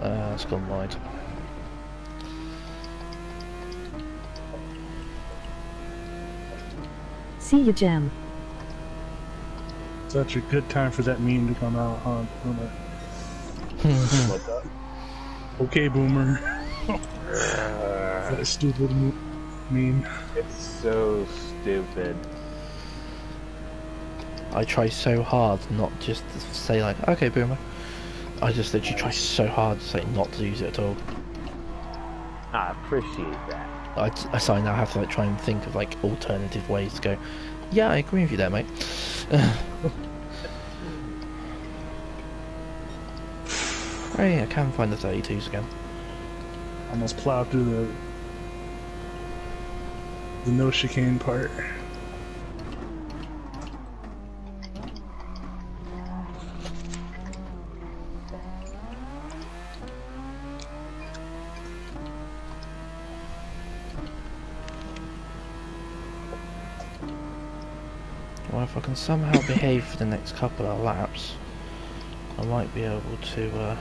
It's gone wide. See you, Gem. Such a good time for that meme to come out on Boomer. What the? Okay, Boomer. That stupid meme. It's so stupid. I try so hard not just to say like, okay, Boomer. I just literally try so hard to say not to use it at all. I appreciate that. So I now have to like try and think of like alternative ways to go. Yeah, I agree with you there, mate. Hey, I can find the 32s again. Almost plowed through the no chicane part. Well, if I can somehow behave for the next couple of laps, I might be able to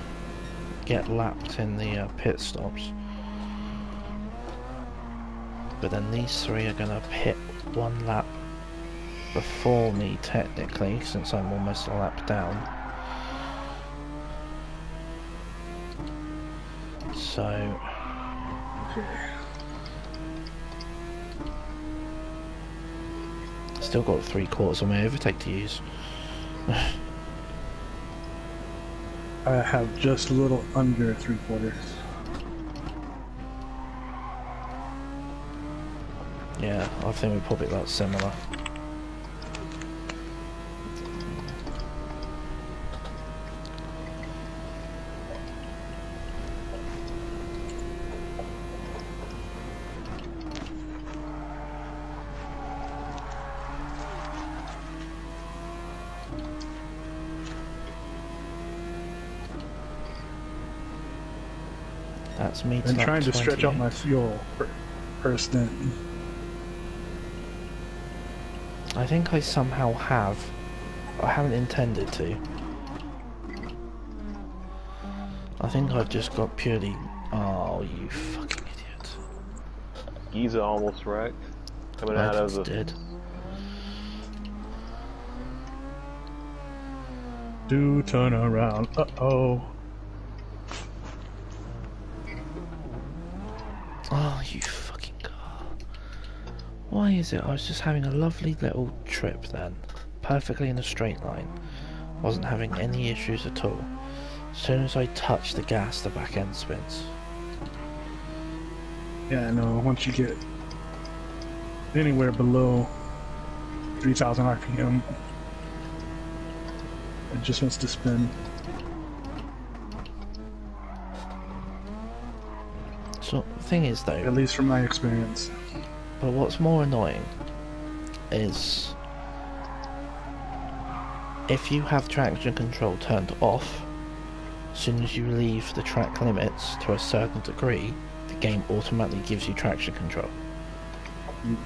get lapped in the pit stops. But then these three are going to pit one lap before me technically, since I'm almost a lap down. So... Still got 3/4 of my overtake to use. I have just a little under 3/4. Yeah, I think we're probably about similar. That's me. I'm trying to stretch out my fuel per stint. I think I somehow have. I haven't intended to. I think I've just got purely... Oh, you fucking idiot. Giza almost wrecked. Coming I out of just the... did. Do turn around. Uh-oh. Oh, you fucking car. Why is it I was just having a lovely little trip then? Perfectly in a straight line. Wasn't having any issues at all. As soon as I touch the gas, the back end spins. Yeah, I know. Once you get anywhere below 3,000 RPM, it just wants to spin. So, the thing is though... At least from my experience. But what's more annoying is if you have traction control turned off, as soon as you leave the track limits to a certain degree, the game automatically gives you traction control.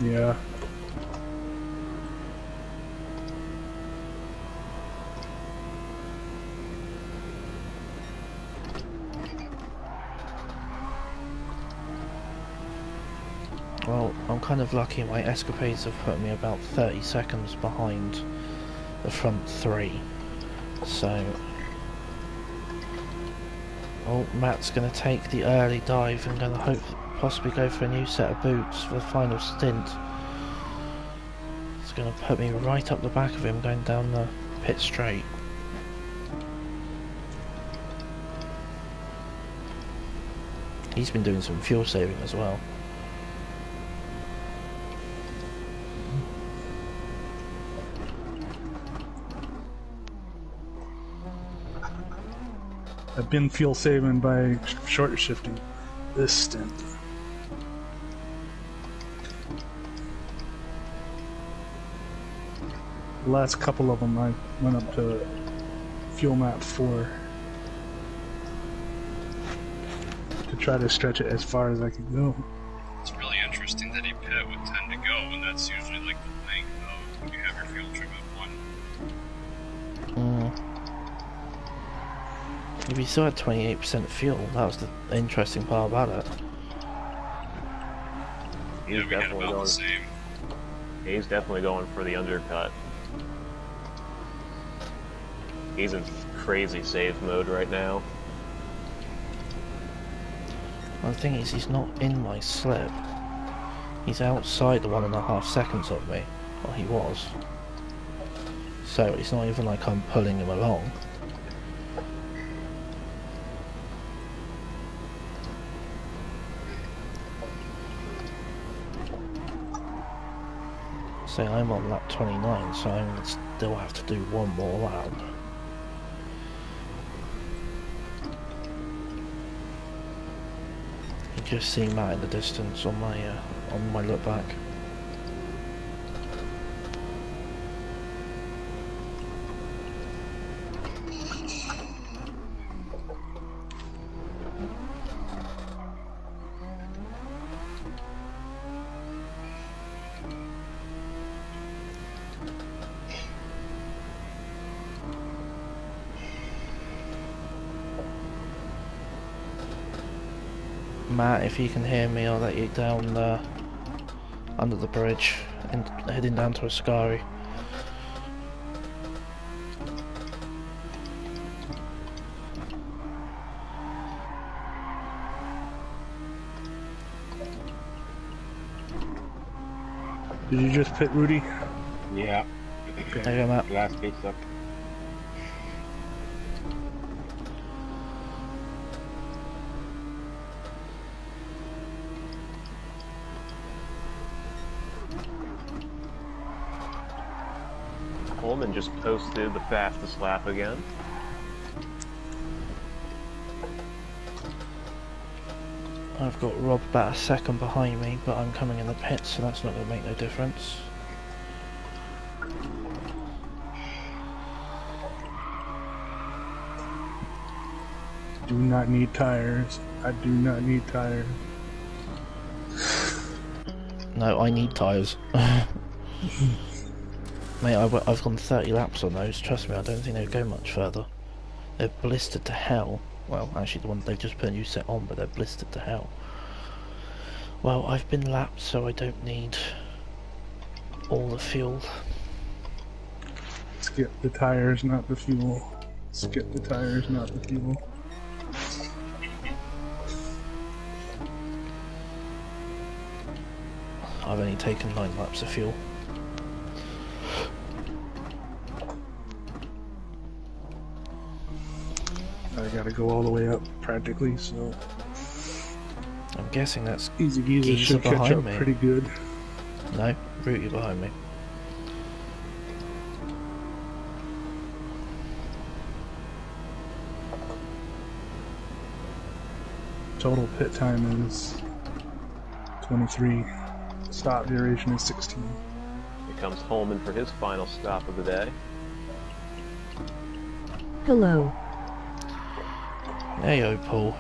Yeah. Well, I'm kind of lucky. My escapades have put me about 30 seconds behind the front three. So... Oh, Matt's going to take the early dive and going to possibly go for a new set of boots for the final stint. It's going to put me right up the back of him going down the pit straight. He's been doing some fuel saving as well. I've been fuel saving by short shifting this stint. The last couple of them I went up to fuel map 4 to try to stretch it as far as I could go. It's really interesting that he pit with 10 to go, and that's usually like the length of when you have your fuel trim at 1. If you still had 28% fuel, that was the interesting part about it. He's Yeah, we had definitely about going. the same. He's definitely going for the undercut. He's in crazy save mode right now. Well, the thing is, he's not in my slip. He's outside the 1.5 seconds of me. Well, he was. So it's not even like I'm pulling him along. Say I'm on lap 29, so I'm gonna still have to do one more lap. You just see Matt in the distance on my look back. Matt, if you can hear me, I'll let you down under the bridge and heading down to Ascari. Did you just pit Rudy? Yeah. There you go, Matt. Last pit stop. Coleman just posted the fastest lap again. I've got Rob about a second behind me, but I'm coming in the pits, so that's not going to make no difference. Do not need tires. I do not need tires. No, I need tyres. Mate, I've gone 30 laps on those. Trust me, I don't think they'll go much further. They're blistered to hell. Well, actually, the one they've just put a new set on, but they're blistered to hell. Well, I've been lapped, so I don't need all the fuel. Skip the tires, not the fuel. Skip the tires, not the fuel. I've only taken 9 laps of fuel. I gotta go all the way up practically, so I'm guessing that's Easy Geezer Geezer should catch behind up me. pretty good. No, Root, you're behind me. Total pit time is 23. Stop duration is 16. Here comes Holman for his final stop of the day. Hello. Hey, yo, Paul.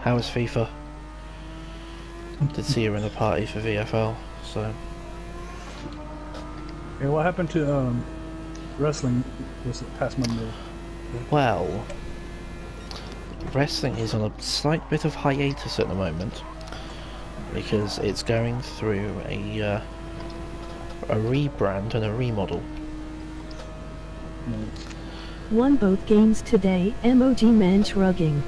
How was FIFA? Did see you in a party for VFL, so... Hey, what happened to wrestling this past Monday? Well... Wrestling is on a slight bit of hiatus at the moment, because it's going through a rebrand and a remodel. Won both games today, MOG man shrugging.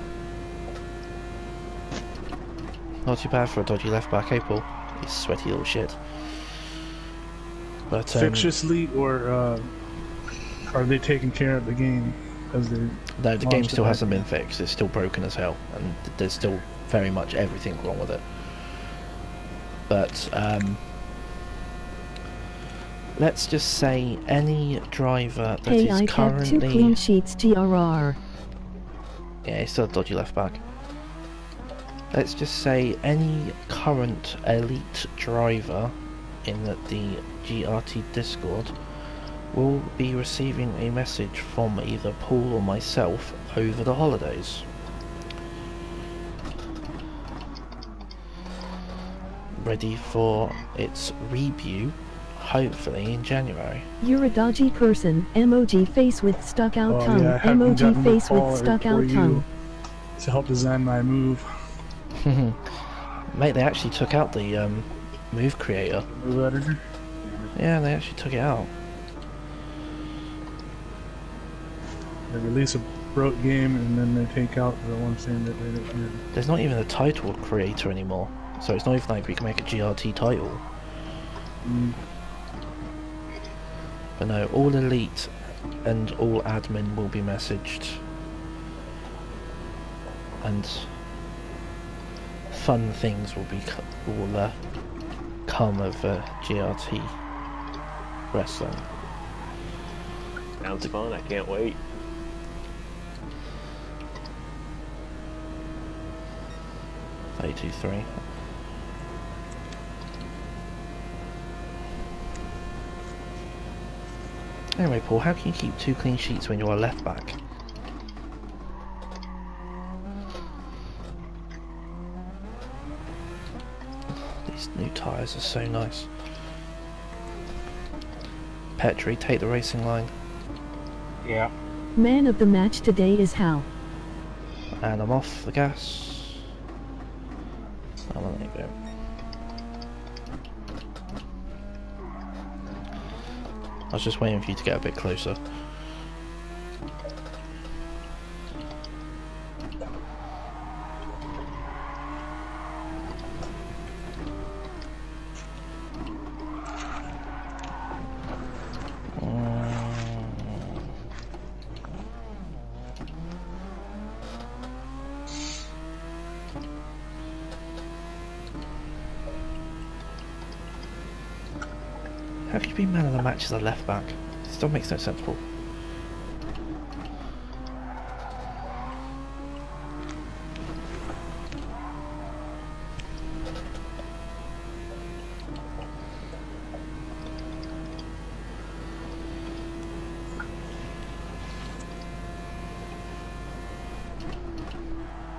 Not too bad for a dodgy left back, eh, Paul? You sweaty little shit. But Fictiously, or are they taking care of the game as they? no, the game launched still it hasn't back? been fixed. It's still broken as hell, and there's still very much everything wrong with it. But let's just say any driver that Hey, is I have 2 clean currently sheets GRR. yeah, he's still a dodgy left back. Let's just say any current elite driver in the GRT Discord will be receiving a message from either Paul or myself over the holidays. Ready for its review, hopefully in January. You're a dodgy person, MOG face with stuck out Oh, tongue, yeah, I haven't MOG gotten the face call with stuck for out you tongue. to help design my move. Mate, they actually took out the move creator. Move editor. Yeah, they actually took it out. They release a broke game and then they take out the one saying that they don't. There's not even a title creator anymore, so it's not even like we can make a GRT title. But no, all elite and all admin will be messaged, and fun things will be come of GRT wrestling. Sounds fun, I can't wait. A23. Anyway, Paul, how can you keep 2 clean sheets when you're a left back? These new tyres are so nice. Petri, take the racing line. Yeah. Man of the match today is Hal. And I'm off the gas. Oh, well, there you go. I was just waiting for you to get a bit closer. How can you be man of the match as a left back? This still makes no sense, Paul.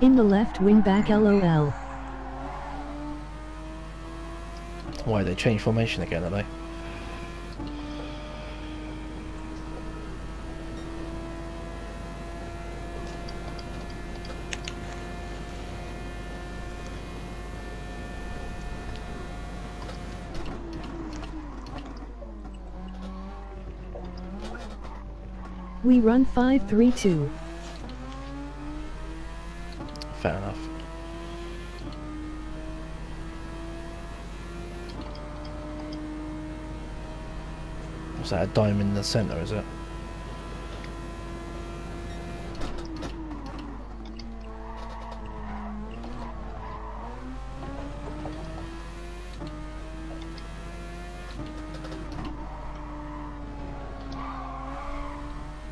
In the left wing back LOL. Why, they changed formation again, are they? We run 5-3-2. Fair enough. Was that a diamond in the centre, is it?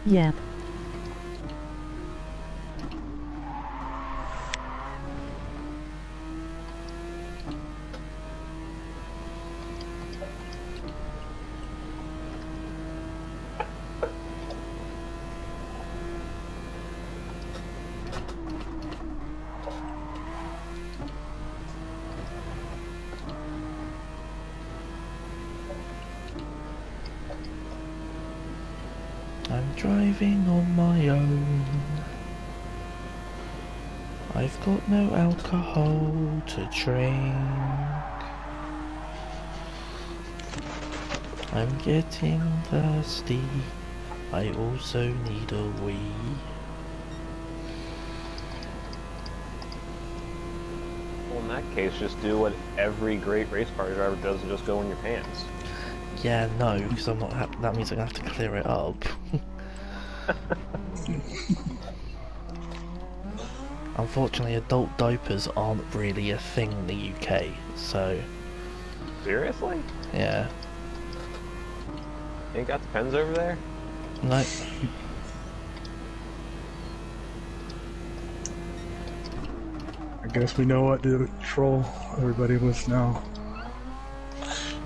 Yep. I'm driving on my own. I've got no alcohol to drink. I'm getting thirsty. I also need a wee. Well, in that case, just do what every great race car driver does and just go in your pants. Yeah, no, because I'm not that means I'm gonna have to clear it up. Unfortunately, adult diapers aren't really a thing in the UK, so Seriously? yeah. You ain't got the pens over there? No. I guess we know what to troll everybody with now.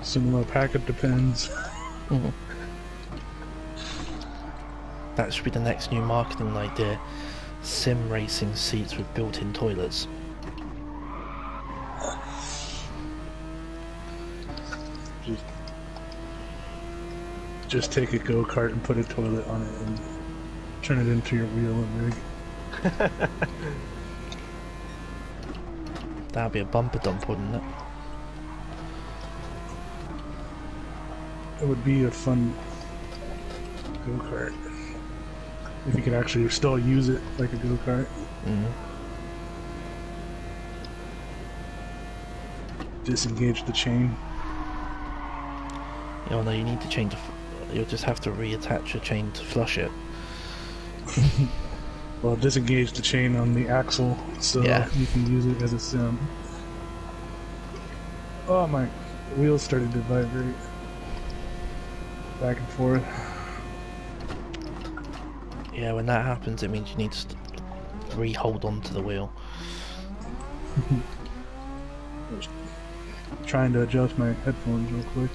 Similar packet depends. Mhm. That should be the next new marketing idea. Sim racing seats with built-in toilets. Just take a go-kart and put a toilet on it and turn it into your wheel and rig. That'd be a bumper dump, wouldn't it? It would be a fun go-kart. If you could actually still use it like a go-kart. Mm. Disengage the chain. Oh no, you need to change you'll just have to reattach a chain to flush it. Well, disengage the chain on the axle so Yeah. you can use it as a sim. Oh, my wheels started to vibrate back and forth. Yeah, when that happens it means you need to re-hold onto the wheel. Trying to adjust my headphones real quick.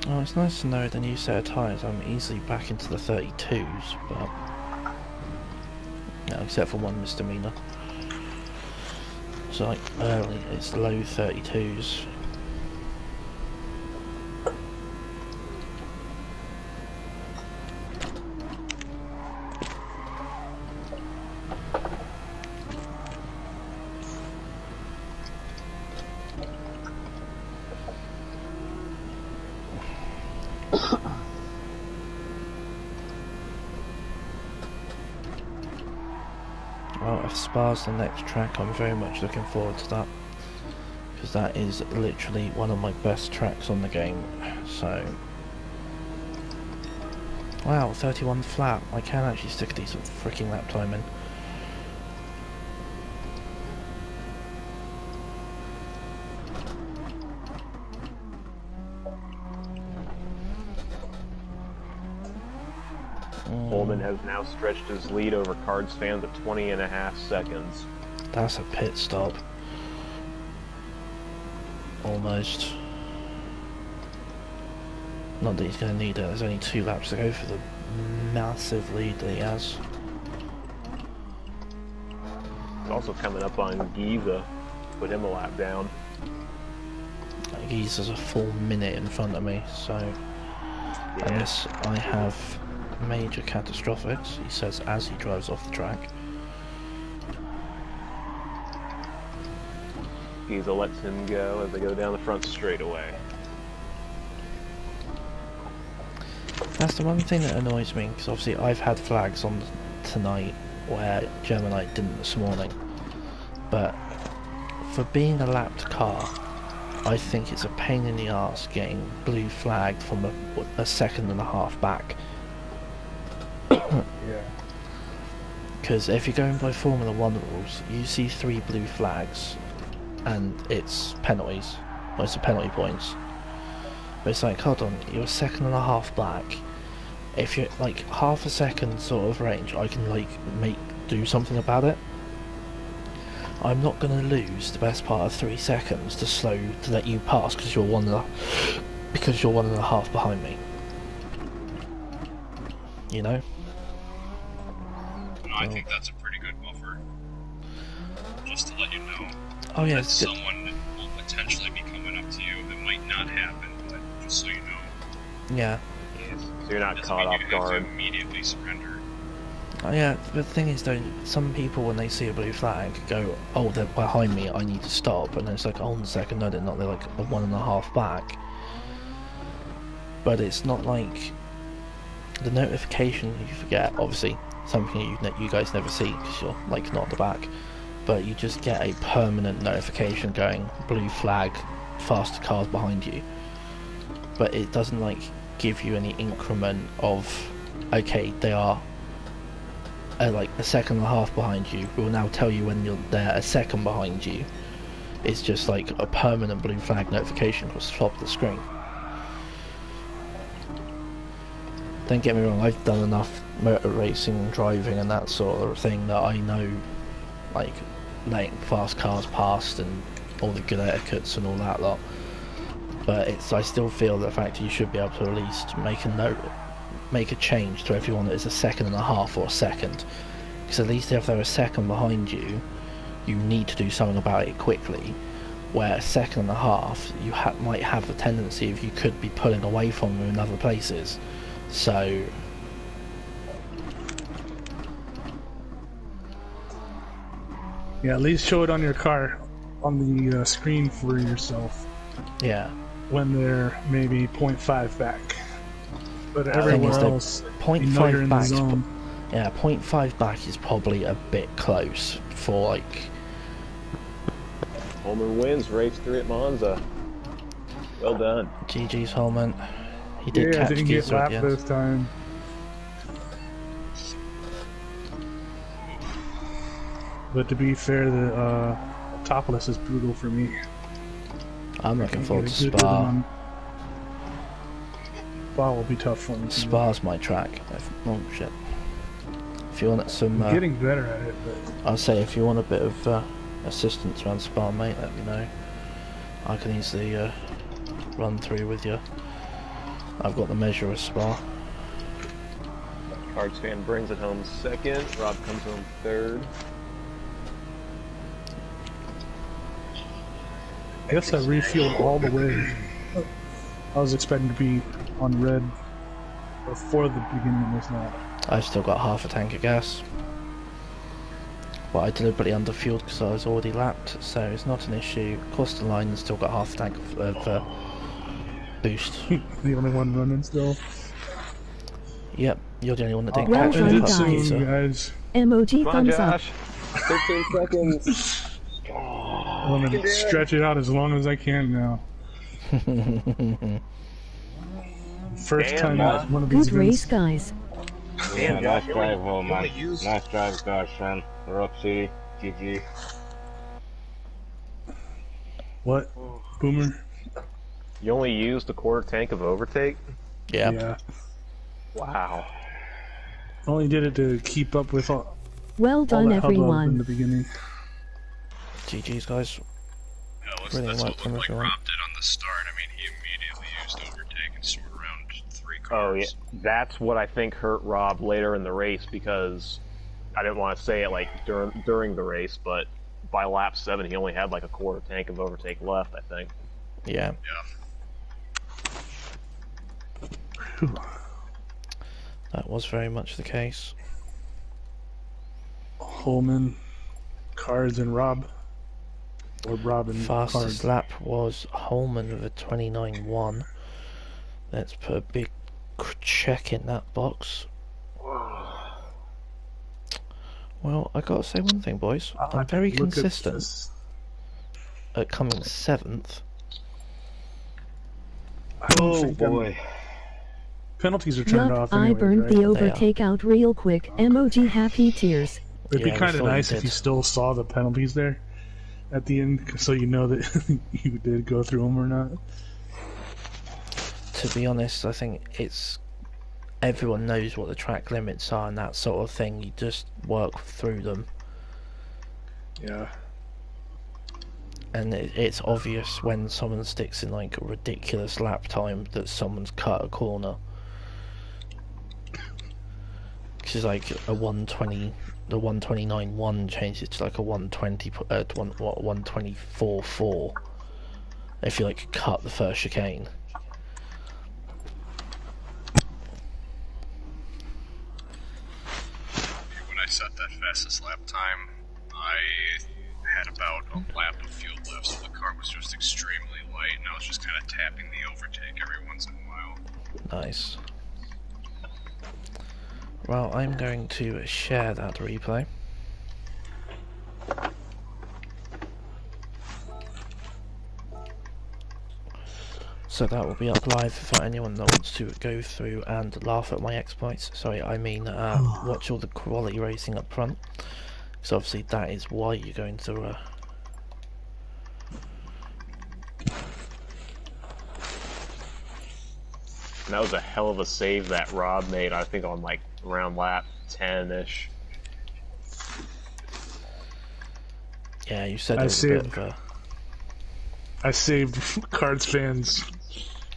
Oh, it's nice to know the new set of tyres. I'm easily back into the 32s, but no, except for one misdemeanor. So like early, it's low 32s. Well, if Spa's the next track, I'm very much looking forward to that, because that is literally one of my best tracks on the game. So, wow, 31 flat. I can actually stick a decent freaking lap time in. Holman has now now stretched his lead over Cards fan to 20.5 seconds. That's a pit stop. Almost. Not that he's going to need it, there's only 2 laps to go for the massive lead that he has. He's also coming up on Giza, put him a lap down. He's a full minute in front of me, so unless I have major catastrophics, he says as he drives off the track. Giza lets him go as they go down the front straightaway. That's the one thing that annoys me, because obviously I've had flags on tonight where Gemini didn't this morning, but for being a lapped car, I think it's a pain in the arse getting blue flagged from a second and a half back. Yeah. Because if you're going by Formula 1 rules, you see 3 blue flags and it's penalties, or it's the penalty points. But it's like, hold on, you're a second and a half back. If you're like half a second sort of range, I can like do something about it. I'm not going to lose the best part of 3 seconds to let you pass because you're 1.5 behind me. You know? No, I think that's a pretty good buffer. Just to let you know Oh yeah, that it's good. someone will potentially be coming up to you. It might not happen, but just so you know. Yeah. So you're not Doesn't caught mean off you have guard. to immediately surrender. Oh yeah, but the thing is though, some people when they see a blue flag go, oh they're behind me, I need to stop, and then it's like, hold on a second, no they're not, they're like a 1.5 back. But it's not like the notification you forget, obviously something you guys never see because you're like not at the back, but you just get a permanent notification going blue flag, faster cars behind you, but it doesn't like give you any increment of okay they are like a second and a half behind you. We'll now tell you when they're a second behind you. It's just like a permanent blue flag notification across the top of the screen. Don't get me wrong, I've done enough motor racing, driving and that sort of thing that I know like letting fast cars past and all the good etiquettes and all that lot. But I still feel the fact that you should be able to at least make a change to everyone that is a second and a half or a second, because at least if they're a second behind you, you need to do something about it quickly, where a second and a half you might have a tendency of you could be pulling away from them in other places. So Yeah, at least show it on your car, on the screen for yourself yeah, when they're maybe 0.5 back. But thing everywhere is that else, you know you're 0.5 in the back zone. yeah, 0.5 back is probably a bit close for like Holman wins race 3 at Monza. Well done. GG's Holman. He did Yeah, I catch didn't get Geezer at the lapped end. this time. But to be fair, the topless is brutal for me. I'm looking forward to Get a good rhythm Spa. on- Spa will be tough for me. Spa's my track. Oh shit. If you want some, I'm getting better at it, but I'll say if you want a bit of assistance around Spa, mate, let me know. I can easily run through with you. I've got the measure of Spa. Cards fan brings it home second. Rob comes home third. I guess I refueled all the way. I was expecting to be on red before the beginning of this lap. I've still got half a tank of gas, but I deliberately underfueled because I was already lapped, so it's not an issue. Across the line, and still got half a tank of boost. The only one running still. Yep, you're the only one that didn't Well catch done, it. It's Fuck you, guys. soon, sir. guys. Emoji Come on, thumbs up. Josh. 15 seconds. I want to stretch it out as long as I can now. First Damn, time man. at one of these Good race, events. guys. Yeah, Damn, nice Josh, drive, you Holman. only used- Nice drive, Gosh, man. Rock City, GG. What? Boomer? You only used a quarter tank of overtake? Yeah. Yeah. Wow. Only did it to keep up with Well all done, that hubbub in everyone. the beginning. GG's, guys. Yeah, Brilliant that's work what from looked like everyone. Rob did on the start. I mean, he immediately used overtake and soared around 3 Oh yeah, cars. that's what I think hurt Rob later in the race, because I didn't want to say it like during the race, but by lap 7 he only had like a quarter tank of overtake left, I think. Yeah. Whew. That was very much the case. Holman, Cards, and Rob. Or Rob and Fastest Cards. lap was Holman with a 29.1. Let's put a big check in that box. Well, I gotta say one thing, boys. I'm very Look at consistent this. at coming 7th. I don't Oh think boy. penalties are turned Yup, off I anyways, burned right? the They are. overtake out real quick. Emoji happy tears. It'd Yeah, be we kind of thought you nice if did. you still saw the penalties there at the end, so you know that you did go through them or not. To be honest, I think it's everyone knows what the track limits are and that sort of thing. You just work through them, Yeah. and it's obvious when someone sticks in like a ridiculous lap time that someone's cut a corner. Because like a 120, the 129.1 changes to like a 120, 124.4 if you like cut the first chicane. When I set that fastest lap time, I had about a lap of fuel left, so the car was just extremely light, and I was just kind of tapping the overtake every once in a while. Nice. Well, I'm going to share that replay. So that will be up live for anyone that wants to go through and laugh at my exploits. Sorry, I mean watch all the quality racing up front. So obviously that is why you're going to... And that was a hell of a save that Rob made, I think on like around lap 10-ish. Yeah, you said I it was a bit saved- of a... I saved Cards fans'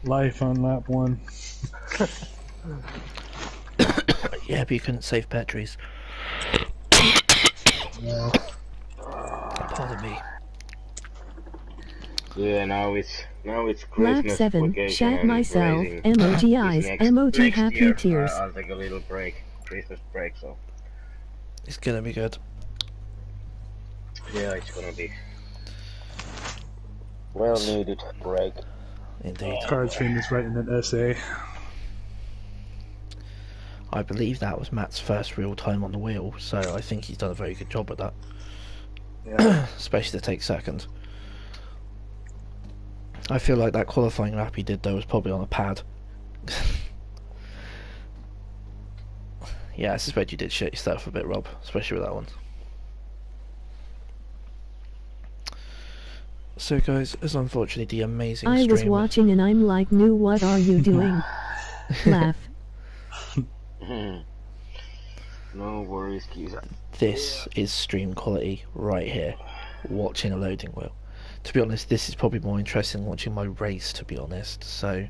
life on lap 1. Yeah, but you couldn't save Petrie's. No. Pardon me. Yeah, now it's Lap Christmas 7, vacation shat and myself, racing emoji is eyes, next emoji happy year. tears. I'll take a little break, Christmas break, so It's gonna be good. yeah, it's gonna be well needed break. Indeed. Cards fan is writing an essay. I believe that was Matt's first real time on the wheel, so I think he's done a very good job with that. Yeah. Especially to take second. I feel like that qualifying lap he did though was probably on a pad. Yeah, I suspect you did shit yourself a bit, Rob, especially with that one. So guys, as unfortunately the amazing I was stream... watching and I'm like, new, what are you doing? Laugh. No worries, Kiza. This is stream quality right here, watching a loading wheel. To be honest, this is probably more interesting than watching my race, to be honest. So,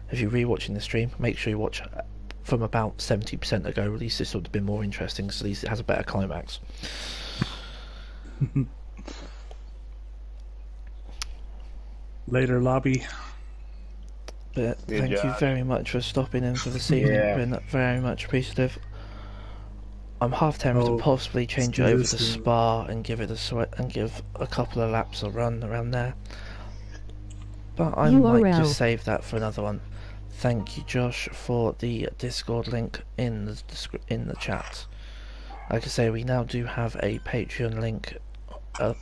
if you're re-watching the stream, make sure you watch from about 70% ago. At least this would have been more interesting, so at least it has a better climax. Later, lobby. But Good thank you job. very much for stopping in for this evening. Yeah. Been very much appreciative. I'm half tempted Oh, to possibly change it let's do over this to thing. Spa and give it a sweat and give a couple of laps a run around there. But I might URL. just save that for another one. Thank you, Josh, for the Discord link in the chat. Like I say, we now do have a Patreon link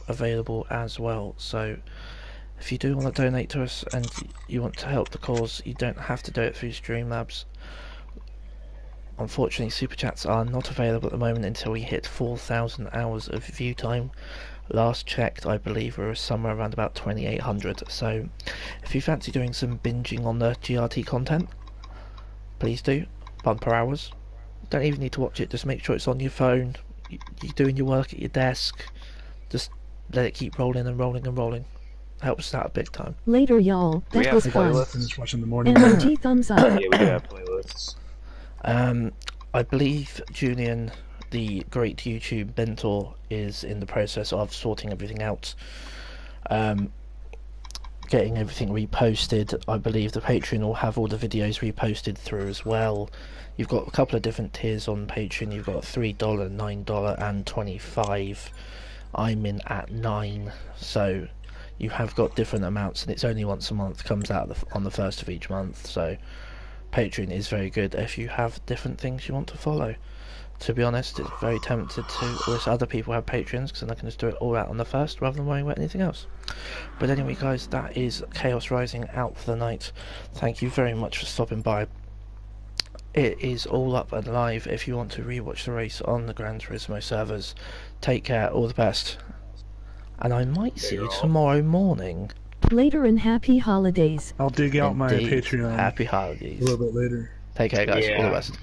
available as well. So if you do want to donate to us and you want to help the cause, you don't have to do it through Streamlabs. Unfortunately, super chats are not available at the moment until we hit 4,000 hours of view time. Last checked, I believe we were somewhere around about 2,800. So, if you fancy doing some binging on the GRT content, please do. Bumper hours, Don't even need to watch it. Just make sure it's on your phone. You're doing your work at your desk. Just let it keep rolling and rolling and rolling. Helps out big time. Later, y'all. we That have was I fun. finished watching the morning. MOG thumbs up. Yeah, we do have playlists. I believe Julian, the great YouTube mentor, is in the process of sorting everything out. Getting everything reposted. I believe the Patreon will have all the videos reposted through as well. You've got a couple of different tiers on Patreon. You've got $3, $9 and $25. I'm in at 9, so you have got different amounts, and it's only once a month, comes out on the first of each month. So Patreon is very good if you have different things you want to follow. To be honest, it's very tempted to wish other people have Patreons, because then I can just do it all out on the first rather than worrying about anything else. But anyway, guys, that is Chaos Rising out for the night. Thank you very much for stopping by. It is all up and live if you want to rewatch the race on the Gran Turismo servers. Take care, all the best, and I might see you tomorrow morning. Later, and happy holidays. I'll dig out my Indeed. Patreon Happy a holidays. little bit later. Take care, guys. All the Yeah. best.